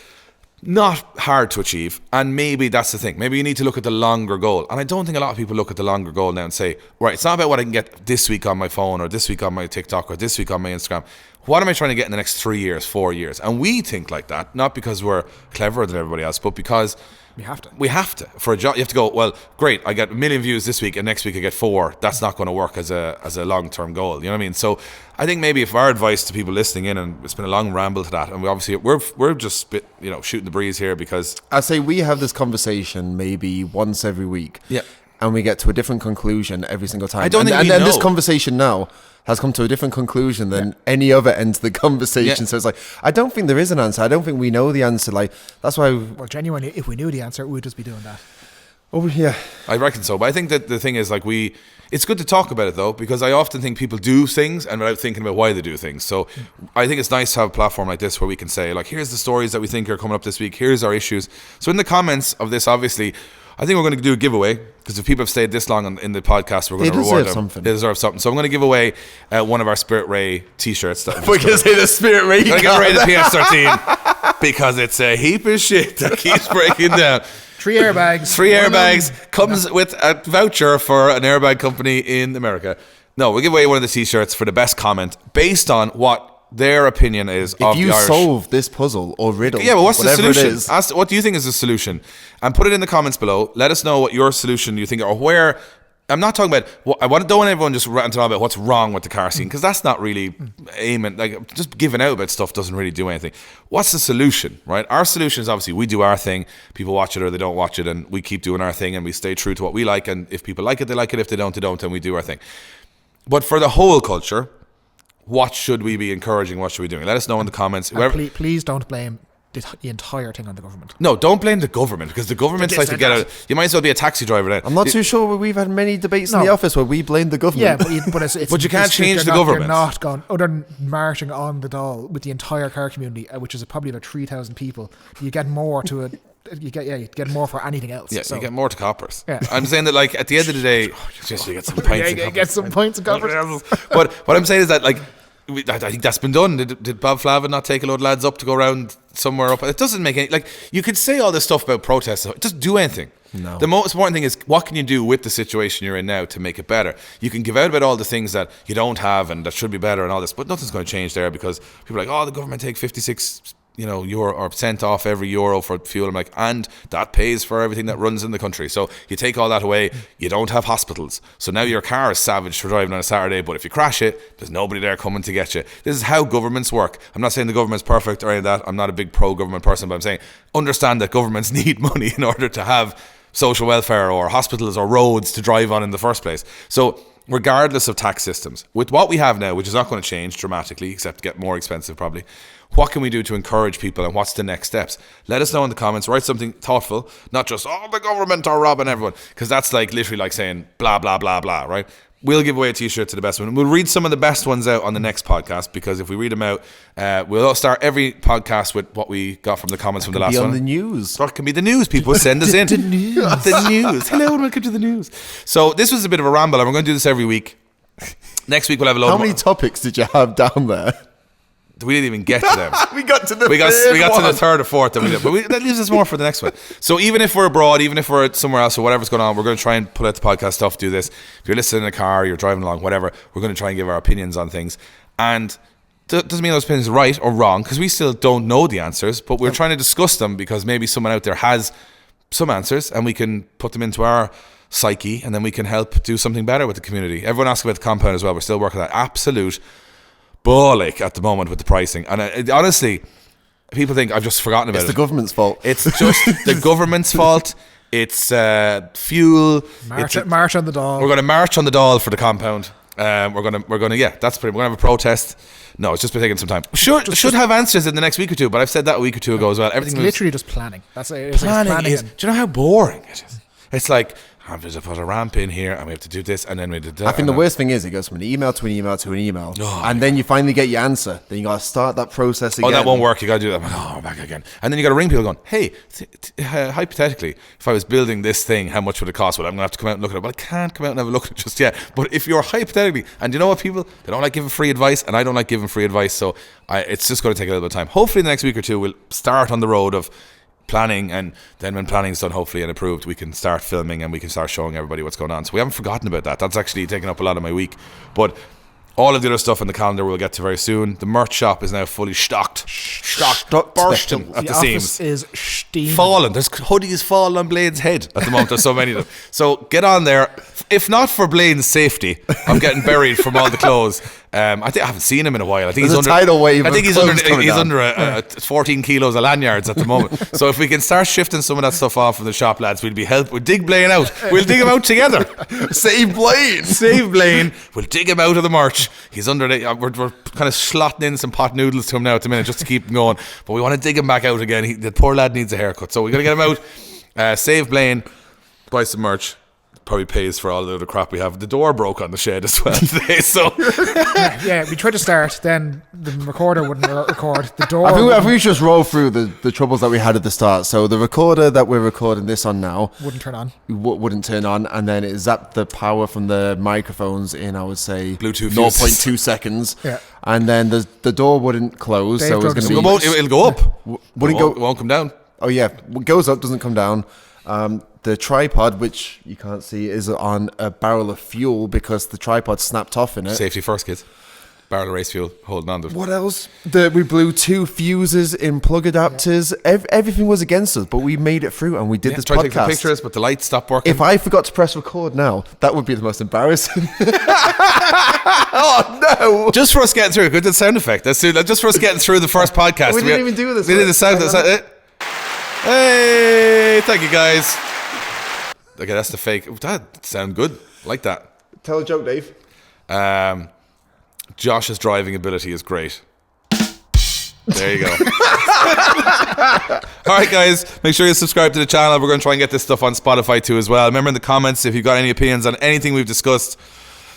not hard to achieve, and maybe that's the thing. Maybe you need to look at the longer goal. And I don't think a lot of people look at the longer goal now and say, right, it's not about what I can get this week on my phone or this week on my TikTok or this week on my Instagram. What am I trying to get in the next 3 years, 4 years? And we think like that, not because we're cleverer than everybody else, but because we have to. We have to. For a job, you have to go, well, great, I get 1 million views this week and next week I get 4. That's not going to work as a long-term goal. You know what I mean? So I think maybe if our advice to people listening in, and it's been a long ramble to that, and we're just shooting the breeze here because I say we have this conversation maybe once every week. Yeah. And we get to a different conclusion every single time. I don't think we and know. This conversation now has come to a different conclusion than any other end to the conversation. Yeah. So it's like, I don't think there is an answer. I don't think we know the answer. Like, that's why... Well, genuinely, if we knew the answer, we would just be doing that. Oh, yeah. I reckon so. But I think that the thing is, like, it's good to talk about it, though, because I often think people do things and without thinking about why they do things. So I think it's nice to have a platform like this where we can say, like, here's the stories that we think are coming up this week. Here's our issues. So in the comments of this, obviously... I think we're going to do a giveaway because if people have stayed this long in the podcast, we're going to reward them. Something. They deserve something. So I'm going to give away one of our Spirit Ray t-shirts. We're going to say the Spirit Ray. I'm going to give away the PS13 because it's a heap of shit that keeps breaking down. 3 airbags. 3 airbags. Comes with a voucher for an airbag company in America. No, we'll give away one of the t-shirts for the best comment based on what their opinion is of the Irish. If you solve this puzzle or riddle, yeah, but what's the solution? It is. Ask, what do you think is the solution? And put it in the comments below. Let us know what your solution you think, or where. I'm not talking about. I don't want everyone just ranting about what's wrong with the car scene, because that's not really aiming. Like, just giving out about stuff doesn't really do anything. What's the solution, right? Our solution is obviously we do our thing. People watch it or they don't watch it, and we keep doing our thing, and we stay true to what we like. And if people like it, they like it. If they don't, they don't, and we do our thing. But for the whole culture, what should we be encouraging? What should we be doing? Let us know in the comments. Please don't blame the entire thing on the government. No, don't blame the government, because the government's like to get out. You might as well be a taxi driver then. I'm not too sure we've had many debates in the office where we blame the government. Yeah, but but you can't change the government. You're not going, other than marching on the Dáil with the entire car community, which is probably about 3,000 people. You get more to it. You get more for anything else. Yeah, so. You get more to coppers. Yeah. I'm saying that, like, at the end of the day, just you get some pints. You get some points of coppers. But what I'm saying is that, like, I think that's been done. Did Bob Flavin not take a load of lads up to go around somewhere up? It doesn't make any... Like, you could say all this stuff about protests. Just do anything. No. The most important thing is, what can you do with the situation you're in now to make it better? You can give out about all the things that you don't have and that should be better and all this, but nothing's going to change there, because people are like, oh, the government take 56... euro or cent off every euro for fuel. I'm like, and that pays for everything that runs in the country. So you take all that away, you don't have hospitals. So now your car is savaged for driving on a Saturday, but if you crash it, there's nobody there coming to get you. This is how governments work. I'm not saying the government's perfect or any of that. I'm not a big pro-government person, but I'm saying understand that governments need money in order to have social welfare or hospitals or roads to drive on in the first place. So regardless of tax systems, with what we have now, which is not going to change dramatically, except get more expensive probably, what can we do to encourage people, and what's the next steps? Let us know in the comments. Write something thoughtful, not just, oh, the government are robbing everyone, because that's like literally like saying blah, blah, blah, blah, right? We'll give away a t-shirt to the best one. We'll read some of the best ones out on the next podcast, because if we read them out, we'll start every podcast with what we got from the comments from the last one. The news. Or it can be the news. People send us in. The news. The news. Hello and welcome to the news. So this was a bit of a ramble, and we're going to do this every week. Next week we'll have a load How more. many topics did you have down there? We didn't even get to them. We got to the we got to the one. third or fourth, but that leaves us more for the next one. So even if we're abroad, even if we're somewhere else or whatever's going on, we're going to try and put out the podcast stuff, do this. If you're listening in a car, you're driving along, whatever, we're going to try and give our opinions on things. And doesn't mean those opinions are right or wrong, because we still don't know the answers, but we're trying to discuss them because maybe someone out there has some answers and we can put them into our psyche, and then we can help do something better with the community. Everyone asks about the compound as well. We're still working on that. Absolute shambolic at the moment with the pricing. And honestly, people think I've just forgotten about it. It's the government's fault. It's just the government's fault. It's fuel. March on the Dáil. We're going to march on the Dáil for the compound. We're gonna yeah, that's pretty. We're gonna have a protest. No, it's just been taking some time. Should have answers in the next week or two, but I've said that a week or two ago as well. Everything It's literally just planning. That's it. It's planning. planning. Do you know how boring it is? It's like, I'm going to put a ramp in here, and we have to do this, and then we did that. I think the worst thing is it goes from an email to an email to an email, and then you finally get your answer. Then you got to start that process again. Oh, that won't work. You got to do that. Oh, back again. And then you got to ring people going, hey, hypothetically, if I was building this thing, how much would it cost? Well, I'm going to have to come out and look at it. Well, I can't come out and have a look at it just yet. But if you're hypothetically, and you know what, people, they don't like giving free advice, and I don't like giving free advice, so it's just going to take a little bit of time. Hopefully, in the next week or two, we'll start on the road of planning, and then when planning's done hopefully and approved, we can start filming and we can start showing everybody what's going on. So we haven't forgotten about that. That's actually taken up a lot of my week, but all of the other stuff in the calendar we'll get to very soon. The merch shop is now fully stocked, bursting at the seams. The office is steaming. Fallen. There's hoodies falling on Blaine's head at the moment. There's so many of them. So get on there. If not for Blaine's safety, I'm getting buried from all the clothes. I haven't seen him in a while. I think There's he's a under. tidal wave I think of he's clothes coming down. under 14 kilos of lanyards at the moment. So if we can start shifting some of that stuff off from the shop, lads, we'll dig Blaine out. We'll dig him out together. Save Blaine. Save Blaine. We'll dig him out of the merch. He's under the. We're kind of slotting in some pot noodles to him now at the minute just to keep him going. But we want to dig him back out again. The poor lad needs a haircut, so we're gonna get him out. Save Blaine. Buy some merch. Probably pays for all the other crap we have. The door broke on the shed as well today, so yeah, we tried to start, then the recorder wouldn't record. The door. I think we just roll through the troubles that we had at the start. So the recorder that we're recording this on now wouldn't turn on. Wouldn't turn on, and then it zapped the power from the microphones in, I would say, Bluetooth 0.2 seconds. Yeah. And then the door wouldn't close, Dave so it was going to be. it'll go up. Wouldn't It won't come down. Oh yeah, what goes up doesn't come down. The tripod, which you can't see, is on a barrel of fuel because the tripod snapped off in it. Safety first, kids. Barrel of race fuel, holding on to it. What else? We blew 2 fuses in plug adapters. Everything was against us, but we made it through and we did this Tried to take some podcast. pictures, but the lights stopped working. If I forgot to press record now, that would be the most embarrassing. Oh no! Just for us getting through, good the sound effect. Just for us getting through the first podcast. We didn't even do this. We did the sound. Hey, thank you guys. Okay, that's the fake. That sound good. Like that. Tell a joke, Dave. Josh's driving ability is great. There you go. Alright guys, make sure you subscribe to the channel. We're going to try and get this stuff on Spotify too as well. Remember in the comments if you've got any opinions on anything we've discussed,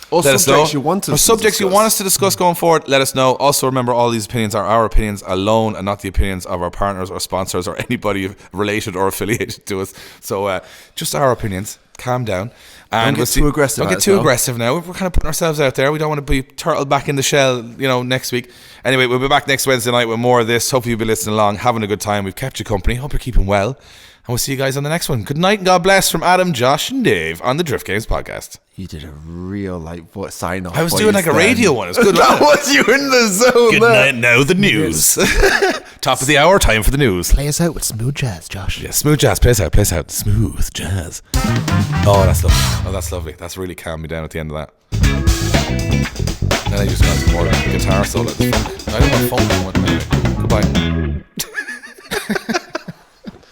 Or let us know. subjects you want us or to subjects you discuss. want us to discuss going forward, let us know. Also remember, all these opinions are our opinions alone and not the opinions of our partners or sponsors or anybody related or affiliated to us. So just our opinions. Calm down. And Don't get too aggressive Don't at get us too now. aggressive now. We're kind of putting ourselves out there. We don't want to be turtled back in the shell, next week. Anyway, we'll be back next Wednesday night with more of this. Hopefully you'll be listening along, having a good time. We've kept you company. Hope you're keeping well. And we'll see you guys on the next one. Good night and God bless from Adam, Josh, and Dave on the Drift Games podcast. You did a real sign off. I was doing like a radio one. It was good. That wasn't it? was you in the zone. Good there. night. Now the news. Top of the hour. Time for the news. Play us out with smooth jazz, Josh. Yeah, smooth jazz. Play us out. Smooth jazz. Oh, that's lovely. That's lovely. That's really calmed me down at the end of that. Then I just got some more guitar solo. I don't want funk. I want anyway. Goodbye.